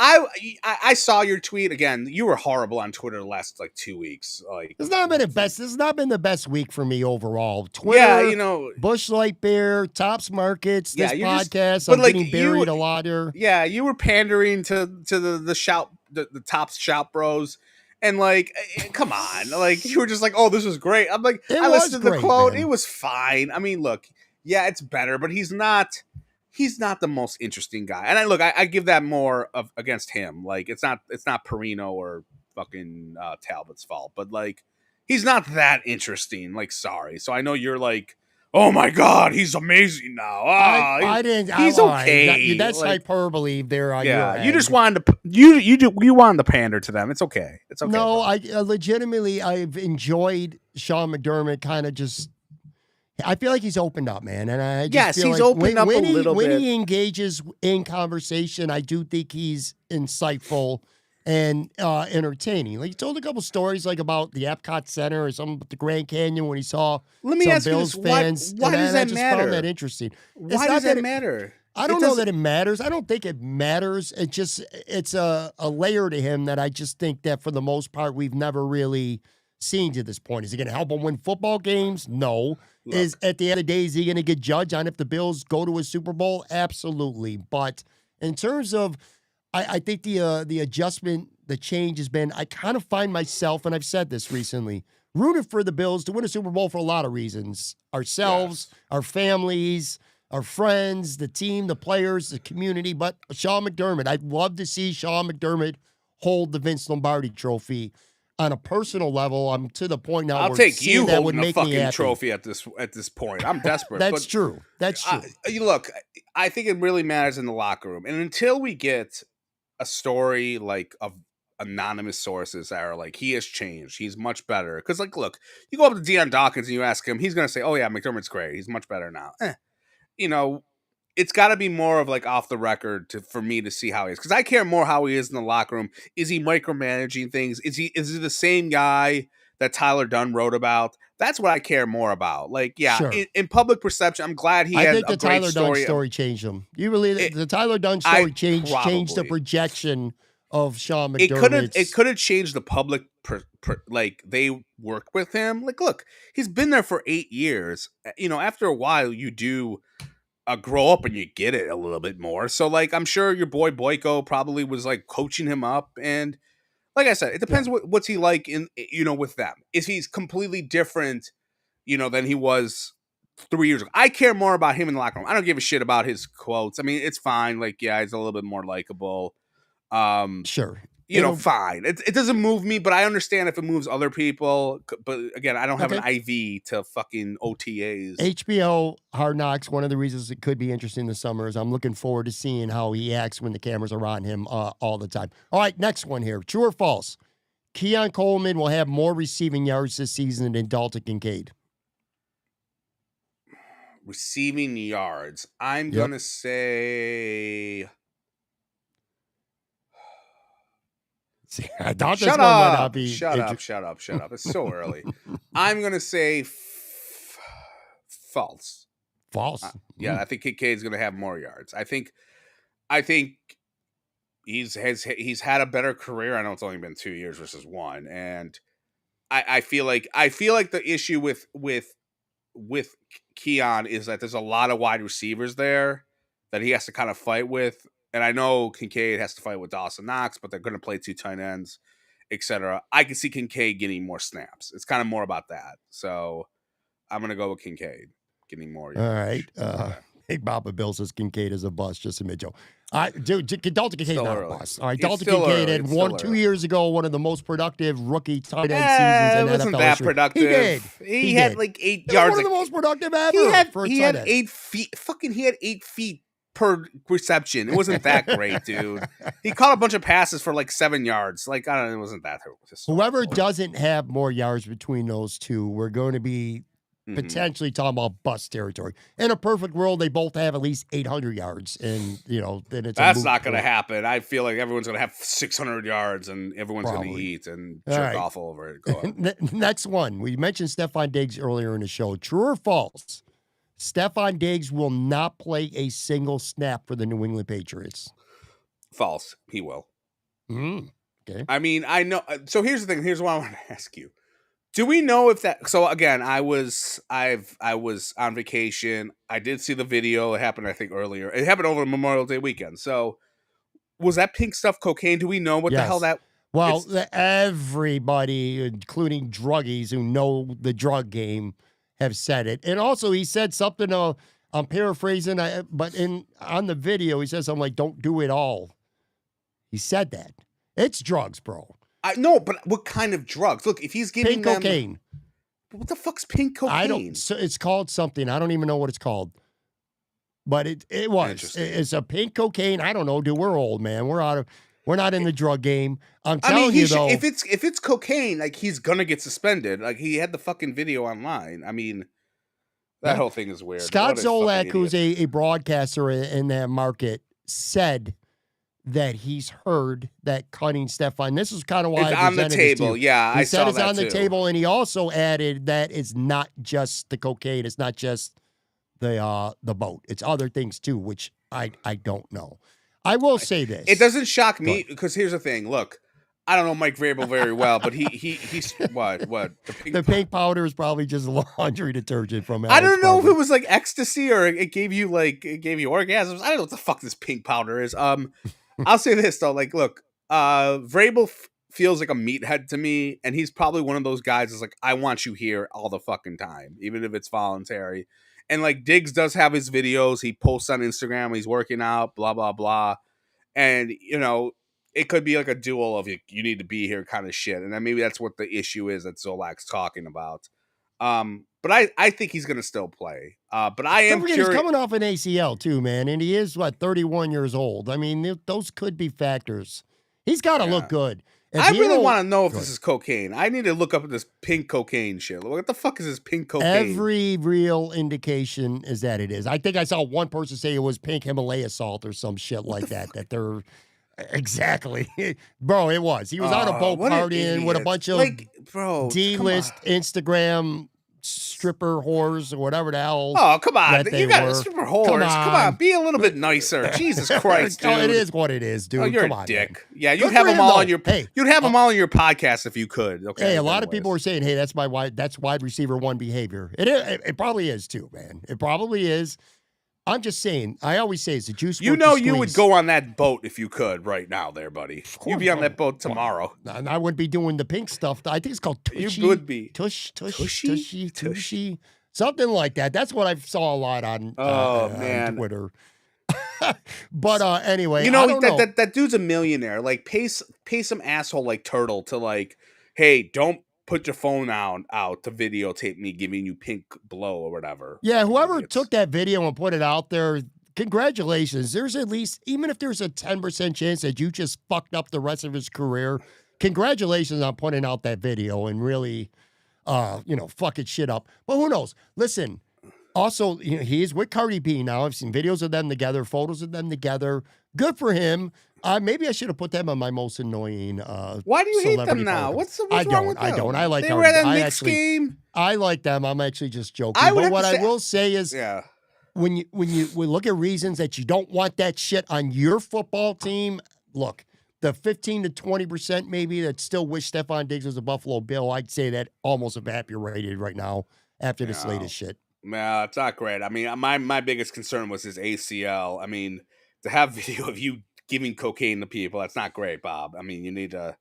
I saw your tweet again. You were horrible on Twitter the last 2 weeks. Like, This has not been the best week for me overall. Twitter, Busch Light Beer, Tops Markets, this podcast. I'm getting buried a lot here. Yeah, you were pandering to the Tops shop bros, and come on, you were just like, oh, this was great. I'm like, I listened to the quote. Man. It was fine. I mean, look, yeah, it's better, but he's not the most interesting guy. And I give that more of against him. Like, it's not Perino or fucking Talbot's fault, but he's not that interesting. Sorry. So I know you're like, oh my God, he's amazing now. I didn't. He's okay. That's hyperbole there. Yeah, you just wanted to you wanted to pander to them. It's okay. It's okay. No, I legitimately I've enjoyed Sean McDermott kind of just. I feel like he's opened up, man, and I just feel he's like opened up a little bit. When he engages in conversation, I do think he's insightful and entertaining. Like, he told a couple stories about the Epcot Center or something, the Grand Canyon when he saw some Bills fans. Why does that matter? I just found that interesting. Why does that matter? I don't know that it matters. I don't think it matters. It's a layer to him that I just think that for the most part we've never really seen to this point. Is he going to help him win football games? No. Look. Is at the end of the day, is he going to get judged on if the Bills go to a Super Bowl? Absolutely. But in terms of, I think the adjustment, the change has been, I kind of find myself, and I've said this recently, rooting for the Bills to win a Super Bowl for a lot of reasons. Ourselves, our families, our friends, the team, the players, the community. But Sean McDermott, I'd love to see Sean McDermott hold the Vince Lombardi trophy. On a personal level, I'm to the point now. I'll take you holding a fucking trophy at this point. I'm desperate. That's true. That's true. Look, I think it really matters in the locker room, and until we get a story of anonymous sources that are he has changed, he's much better. Because look, you go up to Deion Dawkins and you ask him, he's gonna say, "Oh yeah, McDermott's great. He's much better now." It's got to be more of off the record for me to see how he is, because I care more how he is in the locker room. Is he micromanaging things? Is he the same guy that Tyler Dunn wrote about? That's what I care more about. Sure. In public perception, I'm glad he. I think the Tyler Dunn story changed him. You believe the Tyler Dunn story changed the projection of Sean McDermott? It could have changed the public. They work with him. Look, he's been there for 8 years. After a while, you do. Grow up and you get it a little bit more. So I'm sure your boy Boyko probably was coaching him up, and like I said, it depends what's he like in with them. Is he's completely different than he was 3 years ago? I care more about him in the locker room. I don't give a shit about his quotes. I mean, it's fine. He's a little bit more likable. Sure. Fine. It doesn't move me, but I understand if it moves other people. But again, I don't have an IV to fucking OTAs. HBO Hard Knocks, one of the reasons it could be interesting this summer is I'm looking forward to seeing how he acts when the cameras are on him all the time. All right, next one here. True or false? Keon Coleman will have more receiving yards this season than Dalton Kincaid. Receiving yards. I'm going to say... I thought this one might not be. Shut up. It's so early. I'm going to say false. False? Yeah, I think Kincaid's going to have more yards. I think he's had a better career. I know it's only been 2 years versus 1. And I feel like the issue with Keon is that there's a lot of wide receivers there that he has to kind of fight with. And I know Kincaid has to fight with Dawson Knox, but they're going to play 2 tight ends, etc. I can see Kincaid getting more snaps. It's kind of more about that. So I'm going to go with Kincaid. anymore. All right. Okay. Big Papa Bill says Kincaid is a bust. Just admit, Joe. Dalton Kincaid's Still not early. a bust. All right. It's Dalton still Kincaid early. had It's still 2 early. years ago one of the most productive rookie tight end seasons in It wasn't NFL that history. productive. He had did. like 8 He was yards. one of the most productive ever for a He tight had end. 8 feet. Fucking, he had 8 feet per reception. It wasn't that great, dude. He caught a bunch of passes for like 7 yards. Like, I don't know, it wasn't that. Whoever doesn't have more yards between those two, we're going to be potentially talking about bust territory. In a perfect world, they both have at least 800 yards, and then it's that's not going to happen. I feel like everyone's going to have 600 yards, and everyone's going to eat and jerk off over it. Go on. Next one, we mentioned Stefon Diggs earlier in the show. True or false? Stefon Diggs will not play a single snap for the New England Patriots. False. He will. Okay. I mean, I know. So here's the thing. Here's what I want to ask you. Do we know if that? So again, I was on vacation. I did see the video. It happened, I think, earlier. It happened over Memorial Day weekend. So was that pink stuff cocaine? Do we know what the hell that? Well, everybody, including druggies who know the drug game, have said it. And also, he said something. I'm paraphrasing, but on the video, he says something like, "Don't do it all." He said that. It's drugs, bro. I know, but what kind of drugs? Look, if he's giving pink cocaine. What the fuck's pink cocaine? It's called something. I don't even know what it's called. But it was. It's a pink cocaine. I don't know, dude. We're old, man. We're not in the drug game. I'm telling you, though. If it's cocaine, like, he's gonna get suspended. Like, he had the fucking video online. I mean, that whole thing is weird. Scott Zolak, who's a broadcaster in that market, said that he's heard that cutting Stefon. This is kind of why it's on the table. Yeah, I saw that too. He said it's on the table, and he also added that it's not just the cocaine. It's not just the boat. It's other things too, which I don't know. I will say this. It doesn't shock me because here's the thing. Look, I don't know Mike Vrabel very well, but he's what the pink powder is probably just laundry detergent from. I don't know if it was like ecstasy or it gave you orgasms. I don't know what the fuck this pink powder is. I'll say this though, like, look, Vrabel feels like a meathead to me, and he's probably one of those guys that's like, I want you here all the fucking time, even if it's voluntary. And like, Diggs does have his videos, he posts on Instagram, he's working out, blah blah blah, and it could be like a duel of you need to be here kind of shit, and then maybe that's what the issue is that Zolak's talking about. But I think he's gonna still play. But I am curious. He's coming off an ACL too, man, and he is 31 years old. I mean, those could be factors. He's got to look good. I really want to know if this is cocaine. I need to look up this pink cocaine shit. What the fuck is this pink cocaine? Every real indication is that it is. I think I saw one person say it was pink Himalaya salt or some shit like that. That they're exactly, bro. It was. He was on a boat partying with a bunch of D-list Instagram stripper whores or whatever the hell. Oh, come on. You got stripper whores. Come on. Be a little bit nicer. Jesus Christ, dude. It is what it is, dude. Oh, you're come a on, dick. Man. Yeah, you'd have them all on your you'd have them all on your podcast if you could. Okay. Hey, a lot of people were saying, "Hey, that's wide receiver one behavior." It probably is too, man. It probably is. I'm just saying. I always say it's a juice. You would go on that boat if you could right now, there, buddy. You'd be on that boat tomorrow. And I wouldn't be doing the pink stuff. I think it's called tushy. You would be tushy, something like that. That's what I saw a lot on. On Twitter. But anyway, that dude's a millionaire. Like, pay some asshole like Turtle to like, hey, don't put your phone out to videotape me giving you pink blow or whatever. Yeah, whoever took that video and put it out there, congratulations. There's at least, even if there's a 10% chance that you just fucked up the rest of his career, congratulations on putting out that video and really, fucking shit up. But who knows? Listen, also, he is with Cardi B now. I've seen videos of them together, photos of them together. Good for him. Maybe I should have put them on my most annoying. Why do you hate them now? What's wrong with them? I don't. I like. They were at a Knicks game. I like them. I'm actually just joking. I will say is, when you look at reasons that you don't want that shit on your football team, look, the 15 to 20% maybe that still wish Stefon Diggs was a Buffalo Bill, I'd say that almost evaporated right now after this latest shit. No, it's not great. I mean, my biggest concern was his ACL. I mean, to have video of you giving cocaine to people, that's not great, Bob. I mean, you need to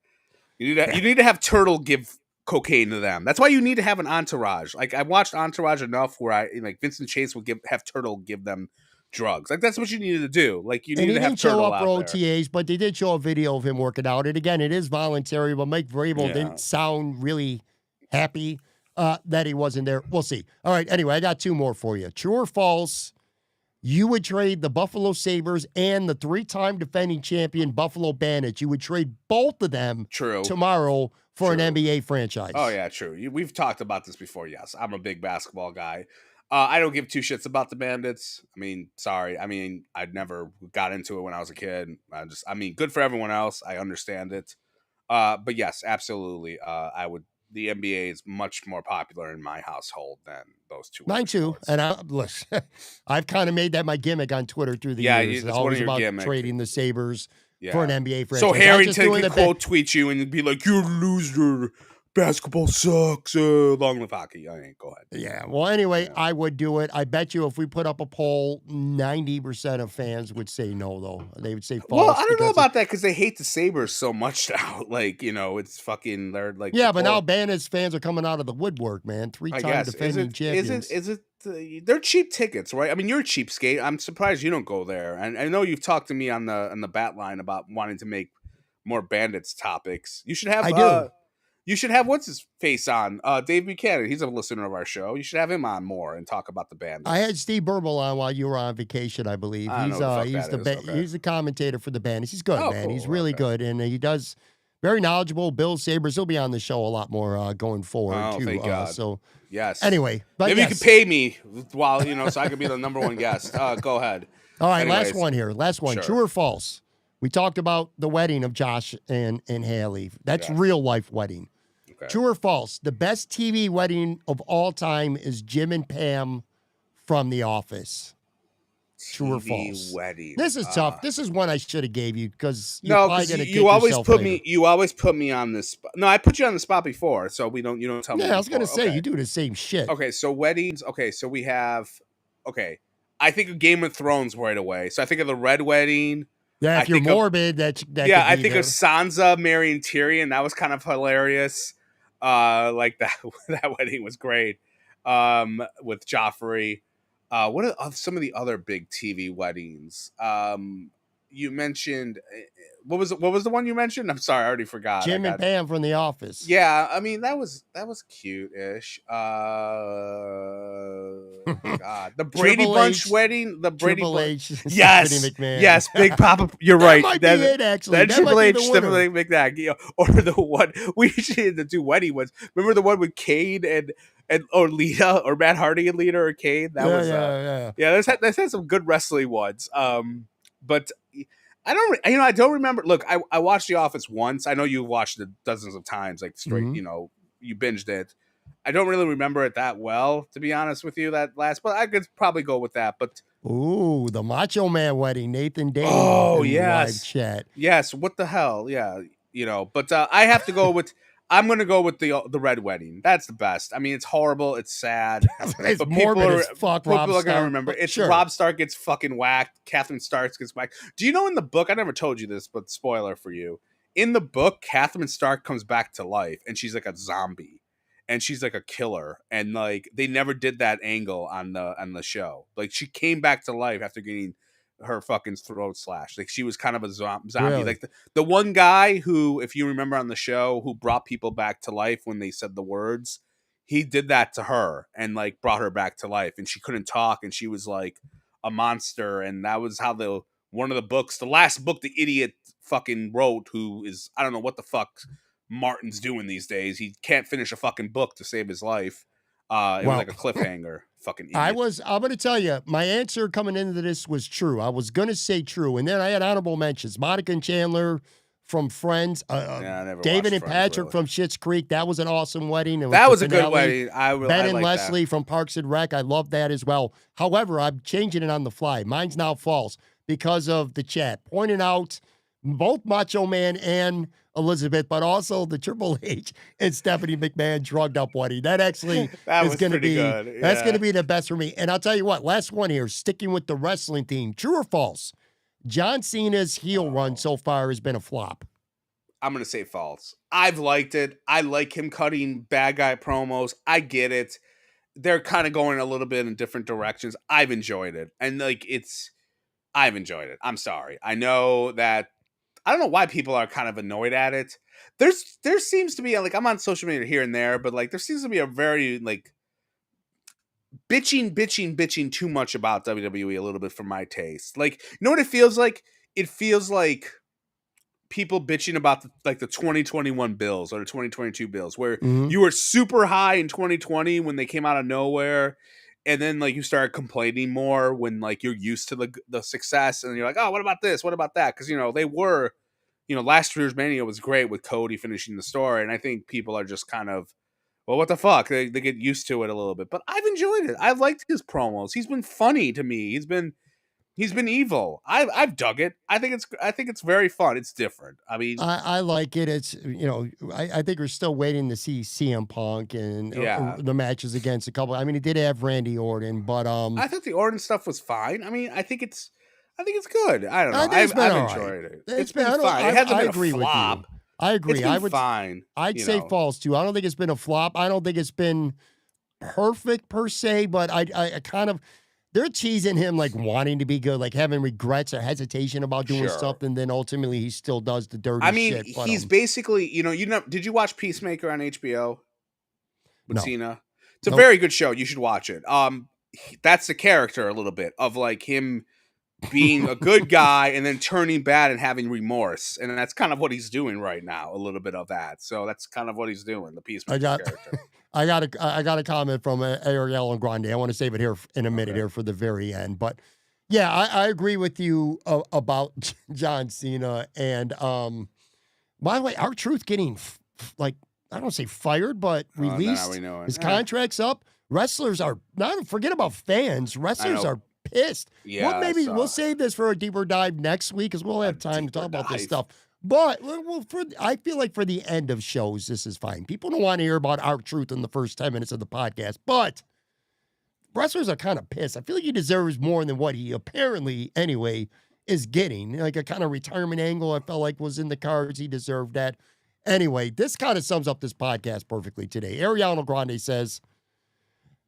have Turtle give cocaine to them. That's why you need to have an entourage. Like I watched Entourage enough where Vincent Chase would have Turtle give them drugs. Like that's what you needed to do. Like you And need he to have didn't show Turtle up for out there. OTAs, but they did show a video of him working out. And again, it is voluntary, but Mike Vrabel Yeah. didn't sound really happy that he wasn't there. We'll see. All right, anyway, I got two more for you. True or false, you would trade the Buffalo Sabres and the 3-time defending champion Buffalo Bandits. You would trade both of them tomorrow for an NBA franchise. Oh, yeah, true. We've talked about this before, yes. I'm a big basketball guy. I don't give two shits about the Bandits. I mean, sorry. I mean, I never got into it when I was a kid. Good for everyone else. I understand it. But yes, absolutely. The NBA is much more popular in my household than those two. Mine too. And I've kind of made that my gimmick on Twitter through the years. It's always about trading the Sabres for an NBA franchise. So Harrington can quote tweet you and be like, "You're a loser. Basketball sucks. Long live hockey." Go ahead. Yeah. Well, anyway, I would do it. I bet you if we put up a poll, 90% of fans would say no, though. They would say false. Well, I don't know about that because they hate the Sabres so much now. Like, it's fucking, they're like. Yeah, but now Bandits fans are coming out of the woodwork, man. 3-time defending champions. They're cheap tickets, right? I mean, you're a cheapskate. I'm surprised you don't go there. And I know you've talked to me on the bat line about wanting to make more Bandits topics. You should have. I do. You should have what's his face on Dave Buchanan. He's a listener of our show. You should have him on more and talk about the Bandits. I had Steve Burble on while you were on vacation, I believe. He's the commentator for the Bandits. He's good, man. Cool. He's really good, and he does very knowledgeable. Bill Sabres. He'll be on the show a lot more going forward too. Thank God. So yes. Anyway, but maybe you could pay me while so I could be the number one guest. Go ahead. All right, last one here. Sure. True or false? We talked about the wedding of Josh and Haley. That's real life wedding. Okay. True or false? The best TV wedding of all time is Jim and Pam from The Office. True or false? Wedding. This is tough. This is one I should have gave you because you always put me. You always put me on this. No, I put you on the spot before, so you don't tell me. Yeah, I was gonna say you do the same shit. Okay, so weddings. Okay, so we have. Okay, I think of Game of Thrones right away. So I think of the Red Wedding. Yeah, if you're morbid, that yeah, I think of Sansa marrying Tyrion. That was kind of hilarious. Like that wedding was great. With Joffrey. What are some of the other big TV weddings? You mentioned what was the one you mentioned? I'm sorry, I already forgot. Jim and Pam from The Office. Yeah, I mean that was cute-ish. God, the Brady Bunch wedding, the Brady Bunch. Yes, Big Papa. You're right. Might be it actually. That Triple H definitely make that. Or the one we usually had the two wedding ones. Remember the one with Cade or Lita or Matt Hardy and Lita or Cade? That was yeah. That's had some good wrestling ones. But I don't remember. Look, I watched The Office once. I know you watched it dozens of times, like straight. Mm-hmm. You binged it. I don't really remember it that well, to be honest with you. But I could probably go with that. But ooh, the Macho Man wedding, Nathan Dane. Oh yes, live chat. Yes. What the hell? Yeah, But I have to go with. I'm going to go with the Red Wedding. That's the best. I mean, it's horrible. It's sad. It's morbid as fuck. People are going to remember. It's sure. Rob Stark gets fucking whacked. Catherine Stark gets whacked. Do you know in the book, I never told you this, but spoiler for you. In the book, Catherine Stark comes back to life, and she's like a zombie. And she's like a killer. And like they never did that angle on the show. Like she came back to life after getting her fucking throat slashed. Like she was kind of a zombie. Really? Like the one guy who, if you remember on the show, who brought people back to life when they said the words, he did that to her and like brought her back to life, and she couldn't talk and she was like a monster. And that was how the last book the idiot fucking wrote, who is, I don't know what the fuck Martin's doing these days. He can't finish a fucking book to save his life. It was like a cliffhanger. Fucking idiot. I'm going to tell you, my answer coming into this was true. I was going to say true. And then I had honorable mentions. Monica and Chandler from Friends. David and Patrick from Schitt's Creek. That was an awesome wedding. That was a good wedding. Ben and Leslie from Parks and Rec. I love that as well. However, I'm changing it on the fly. Mine's now false because of the chat. Pointing out both Macho Man and Elizabeth, but also the Triple H and Stephanie McMahon drugged up wedding. That actually is going to be good. Yeah. That's going to be the best for me. And I'll tell you what, last one here, sticking with the wrestling theme. True or false? John Cena's heel run so far has been a flop. I'm going to say false. I've liked it. I like him cutting bad guy promos. I get it. They're kind of going a little bit in different directions. I've enjoyed it. And like I've enjoyed it. I'm sorry. I know that I don't know why people are kind of annoyed at it. There seems to be like I'm on social media here and there, but like there seems to be a very like bitching too much about WWE a little bit for my taste. Like, you know what it feels like? It feels like people bitching about the 2021 bills or the 2022 bills where Mhm. you were super high in 2020 when they came out of nowhere, and then like you started complaining more when like you're used to the success, and you're like, oh, what about this, what about that, because they were, last year's Mania was great with Cody finishing the story, and I think people are just kind of, well, what the fuck, they get used to it a little bit. But I've enjoyed it. I've liked his promos. He's been funny to me. He's been evil. I've dug it. I think it's very fun. It's different. I mean, I like it. It's I think we're still waiting to see CM Punk and yeah. the matches against a couple. I mean, he did have Randy Orton, but I thought the Orton stuff was fine. I mean, I think it's good. I don't know. I think I've it's been all right. enjoyed it. It's Been been. fine. It hasn't I been agree a with you. flop. I agree. It's been fine. I'd say false too. I don't think it's been a flop. I don't think it's been perfect per se, but I kind of. They're teasing him like wanting to be good, like having regrets or hesitation about doing Sure. stuff, and then ultimately he still does the dirty I mean, shit. But, he's basically, did you watch Peacemaker on HBO with No. Cena? It's a Nope. very good show. You should watch it. That's the character a little bit of like him being a good guy and then turning bad and having remorse, and that's kind of what he's doing right now. A little bit of that. So that's kind of what he's doing. The Peacemaker character. I got a comment from Ariel and Grande. I want to save it here in a minute here for the very end. But yeah, I agree with you about John Cena. And by the way, R-Truth getting like, I don't say fired, but released. His contract's up. Wrestlers are not, forget about fans. Wrestlers are pissed. Yeah. Well, maybe we'll save this for a deeper dive next week because we'll have time to talk about this stuff. But I feel like for the end of shows, this is fine. People don't want to hear about R-Truth in the first 10 minutes of the podcast, but wrestlers are kind of pissed. I feel like he deserves more than what he apparently, anyway, is getting. Like a kind of retirement angle I felt like was in the cards. He deserved that. Anyway, this kind of sums up this podcast perfectly today. Ariana Grande says,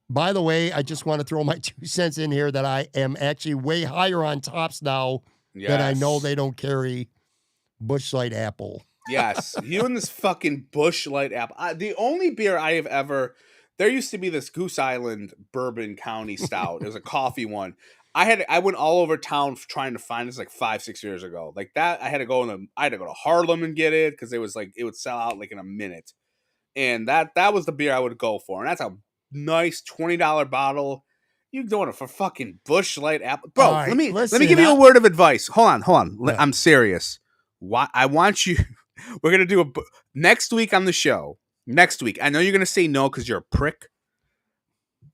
by the way, I just want to throw my 2 cents in here that I am actually way higher on tops now that I know they don't carry Busch Light Apple. Yes, you and this fucking Busch Light Apple. The only beer I have ever, there used to be this Goose Island Bourbon County Stout. It was a coffee one. I went all over town trying to find this like 5-6 years ago. Like that, I had to go to Harlem and get it because it was like it would sell out like in a minute. And that was the beer I would go for. And that's a nice $20 bottle. You doing it for fucking Busch Light Apple, bro? Right, let me give you a word of advice. Hold on. Yeah. I'm serious. I want you. We're gonna do next week on the show. Next week, I know you're gonna say no because you're a prick.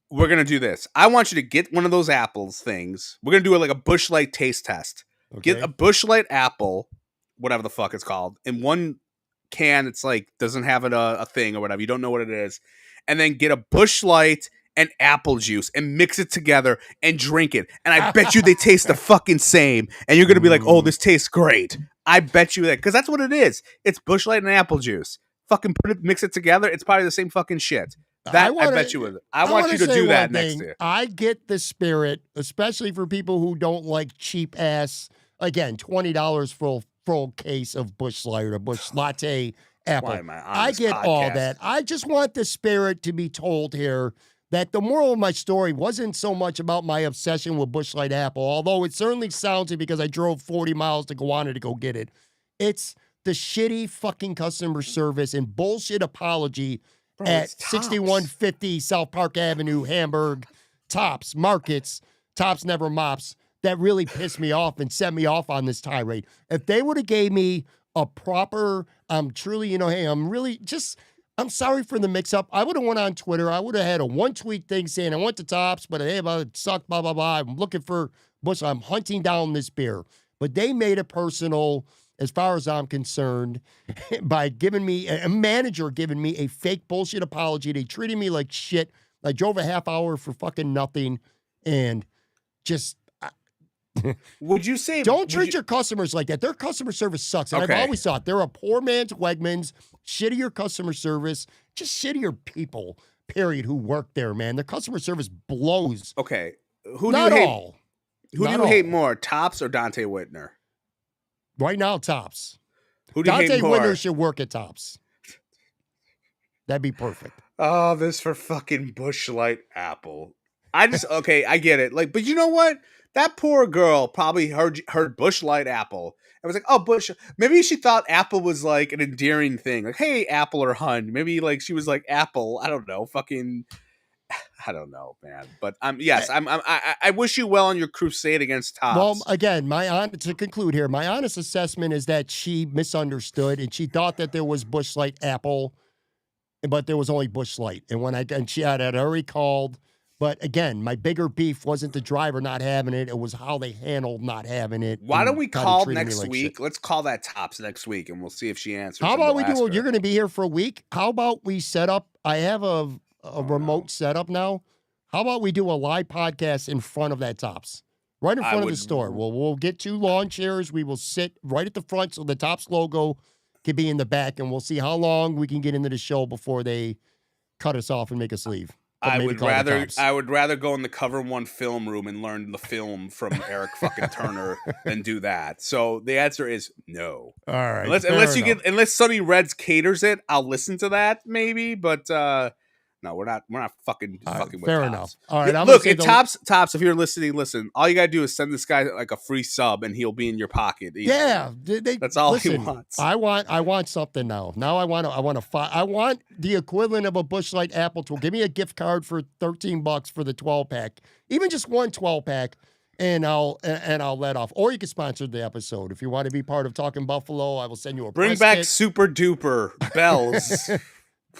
We're gonna do this. I want you to get one of those apples things. We're gonna do like a Busch Light taste test. Okay. Get a Busch Light apple, whatever the fuck it's called, in one can. It's like doesn't have a thing or whatever. You don't know what it is, and then get a Busch Light and apple juice and mix it together and drink it. And I bet you they taste the fucking same. And you're gonna be like, oh, this tastes great. I bet you that, because that's what it is. It's Busch Light and apple juice. Fucking mix it together. It's probably the same fucking shit. I bet you with it. I want you to do that next year. I get the spirit, especially for people who don't like cheap ass. Again, $20 for a full case of Busch Light or Busch Latte apple. I get all that. I just want the spirit to be told here that the moral of my story wasn't so much about my obsession with Busch Light Apple, although it certainly sounds it because I drove 40 miles to Gowanus to go get it. It's the shitty fucking customer service and bullshit apology at 6150 South Park Avenue, Hamburg, Tops Markets, Tops Never Mops, that really pissed me off and set me off on this tirade. If they would have gave me a proper, truly, hey, I'm sorry for the mix-up. I would have went on Twitter. I would have had a one-tweet thing saying I went to Tops, but hey, it sucked, blah, blah, blah. I'm looking for Busch. I'm hunting down this beer. But they made it personal, as far as I'm concerned, by giving me, a manager giving me a fake bullshit apology. They treated me like shit. I drove a half hour for fucking nothing. And just, Would you say don't treat your customers like that? Their customer service sucks. And I've always thought they're a poor man's Wegmans, shittier customer service, just shittier people, period, who work there, man. Their customer service blows. Okay. Who Not do you hate? all. Who do you hate more, Tops or Dante Whitner? Right now, Tops. Who do you hate more? Dante Whitner should work at Tops. That'd be perfect. Oh, this for fucking Busch Light Apple. I get it. Like, but you know what? That poor girl probably heard Busch Light Apple and was like, oh, Busch. Maybe she thought Apple was like an endearing thing. Like, hey, Apple or Hun. Maybe like she was like Apple. I don't know. Fucking, I don't know, man. But I wish you well on your crusade against Tops. Well, again, to conclude here, my honest assessment is that she misunderstood and she thought that there was Busch Light Apple, but there was only Busch Light. And she had already called. But again, my bigger beef wasn't the driver not having it. It was how they handled not having it. Why don't we call next week? Let's call that Tops next week, and we'll see if she answers. How about we do? You're going to be here for a week. How about we set up? I have a remote setup now. How about we do a live podcast in front of that Tops, right in front of the store? We'll get 2 lawn chairs. We will sit right at the front, so the Tops logo can be in the back, and we'll see how long we can get into the show before they cut us off and make us leave. I would rather go in the Cover One film room and learn the film from Eric fucking Turner than do that. So the answer is no. All right. Unless Sonny Reds caters it, I'll listen to that maybe. But no, we're not fucking with fair Tops. Enough. All right. Look, Tops. If you're listening, listen. All you gotta do is send this guy like a free sub, and he'll be in your pocket. Yeah, that's all he wants. I want something now. Now I want the equivalent of a Busch Light Apple tool. Give me a gift card for $13 for the 12-pack, even just one 12-pack, and I'll let off. Or you can sponsor the episode if you want to be part of Talking Buffalo. I will send you a bring back Super Duper bells.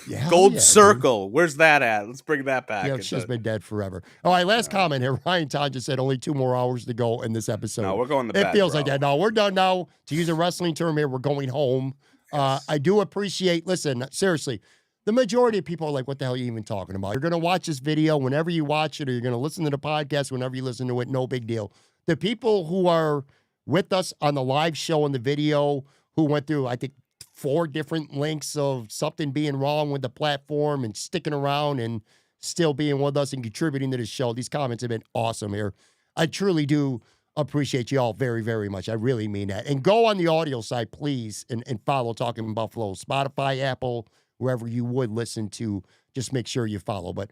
Yeah, Gold Circle. Dude. Where's that at? Let's bring that back. Yeah, she's been dead forever. All right, last comment here. Ryan Todd just said only 2 more hours to go in this episode. No, we're going to bed, It feels like that. No, we're done now. To use a wrestling term here, we're going home. Yes. I do appreciate, listen, seriously, the majority of people are like, what the hell are you even talking about? You're going to watch this video whenever you watch it, or you're going to listen to the podcast whenever you listen to it. No big deal. The people who are with us on the live show and the video who went through, I think, 4 different links of something being wrong with the platform and sticking around and still being with us and contributing to the show. These comments have been awesome here. I truly do appreciate you all very, very much. I really mean that. And go on the audio side, please, and follow Talking Buffalo, Spotify, Apple, wherever you would listen to. Just make sure you follow. But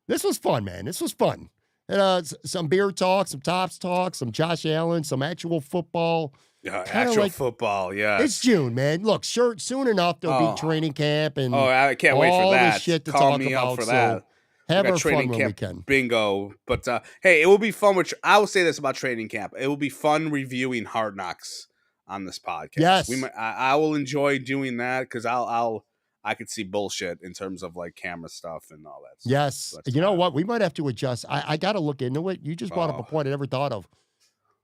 this was fun, man. This was fun. Some beer talk, some Tops talk, some Josh Allen, some actual football. Yeah, actual football, yeah. It's June, man. Look, sure, soon enough there'll be training camp and I can't wait for that. All the shit to Call talk me about. up for that. Have our fun when we can. Bingo. But hey, it will be fun. I will say this about training camp: it will be fun reviewing Hard Knocks on this podcast. Yes, I will enjoy doing that because I could see bullshit in terms of like camera stuff and all that stuff. Yes, so you know what? We might have to adjust. I got to look into it. You just brought up a point I never thought of.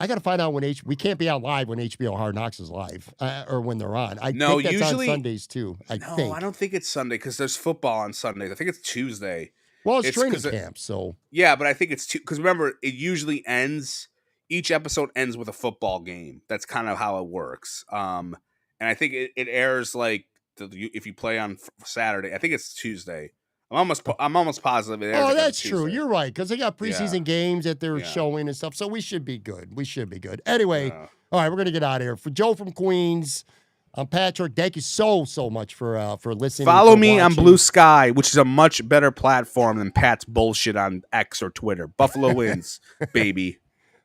I got to find out when we can't be on live when HBO Hard Knocks is live or when they're on. I think that's usually on Sundays too. I don't think it's Sunday because there's football on Sundays. I think it's Tuesday. Well, it's training camp, so yeah, but I think it's because remember it usually ends. Each episode ends with a football game. That's kind of how it works. And I think it airs like if you play on Saturday. I think it's Tuesday. I'm almost positive it airs. Oh, that's true. You're right because they got preseason games that they're showing and stuff. So we should be good. Anyway, all right, we're gonna get out of here. For Joe from Queens, I'm Patrick. Thank you so much for listening. Follow me on Blue Sky, which is a much better platform than Pat's bullshit on X or Twitter. Buffalo wins, baby.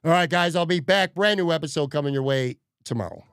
All right, guys, I'll be back. Brand new episode coming your way tomorrow.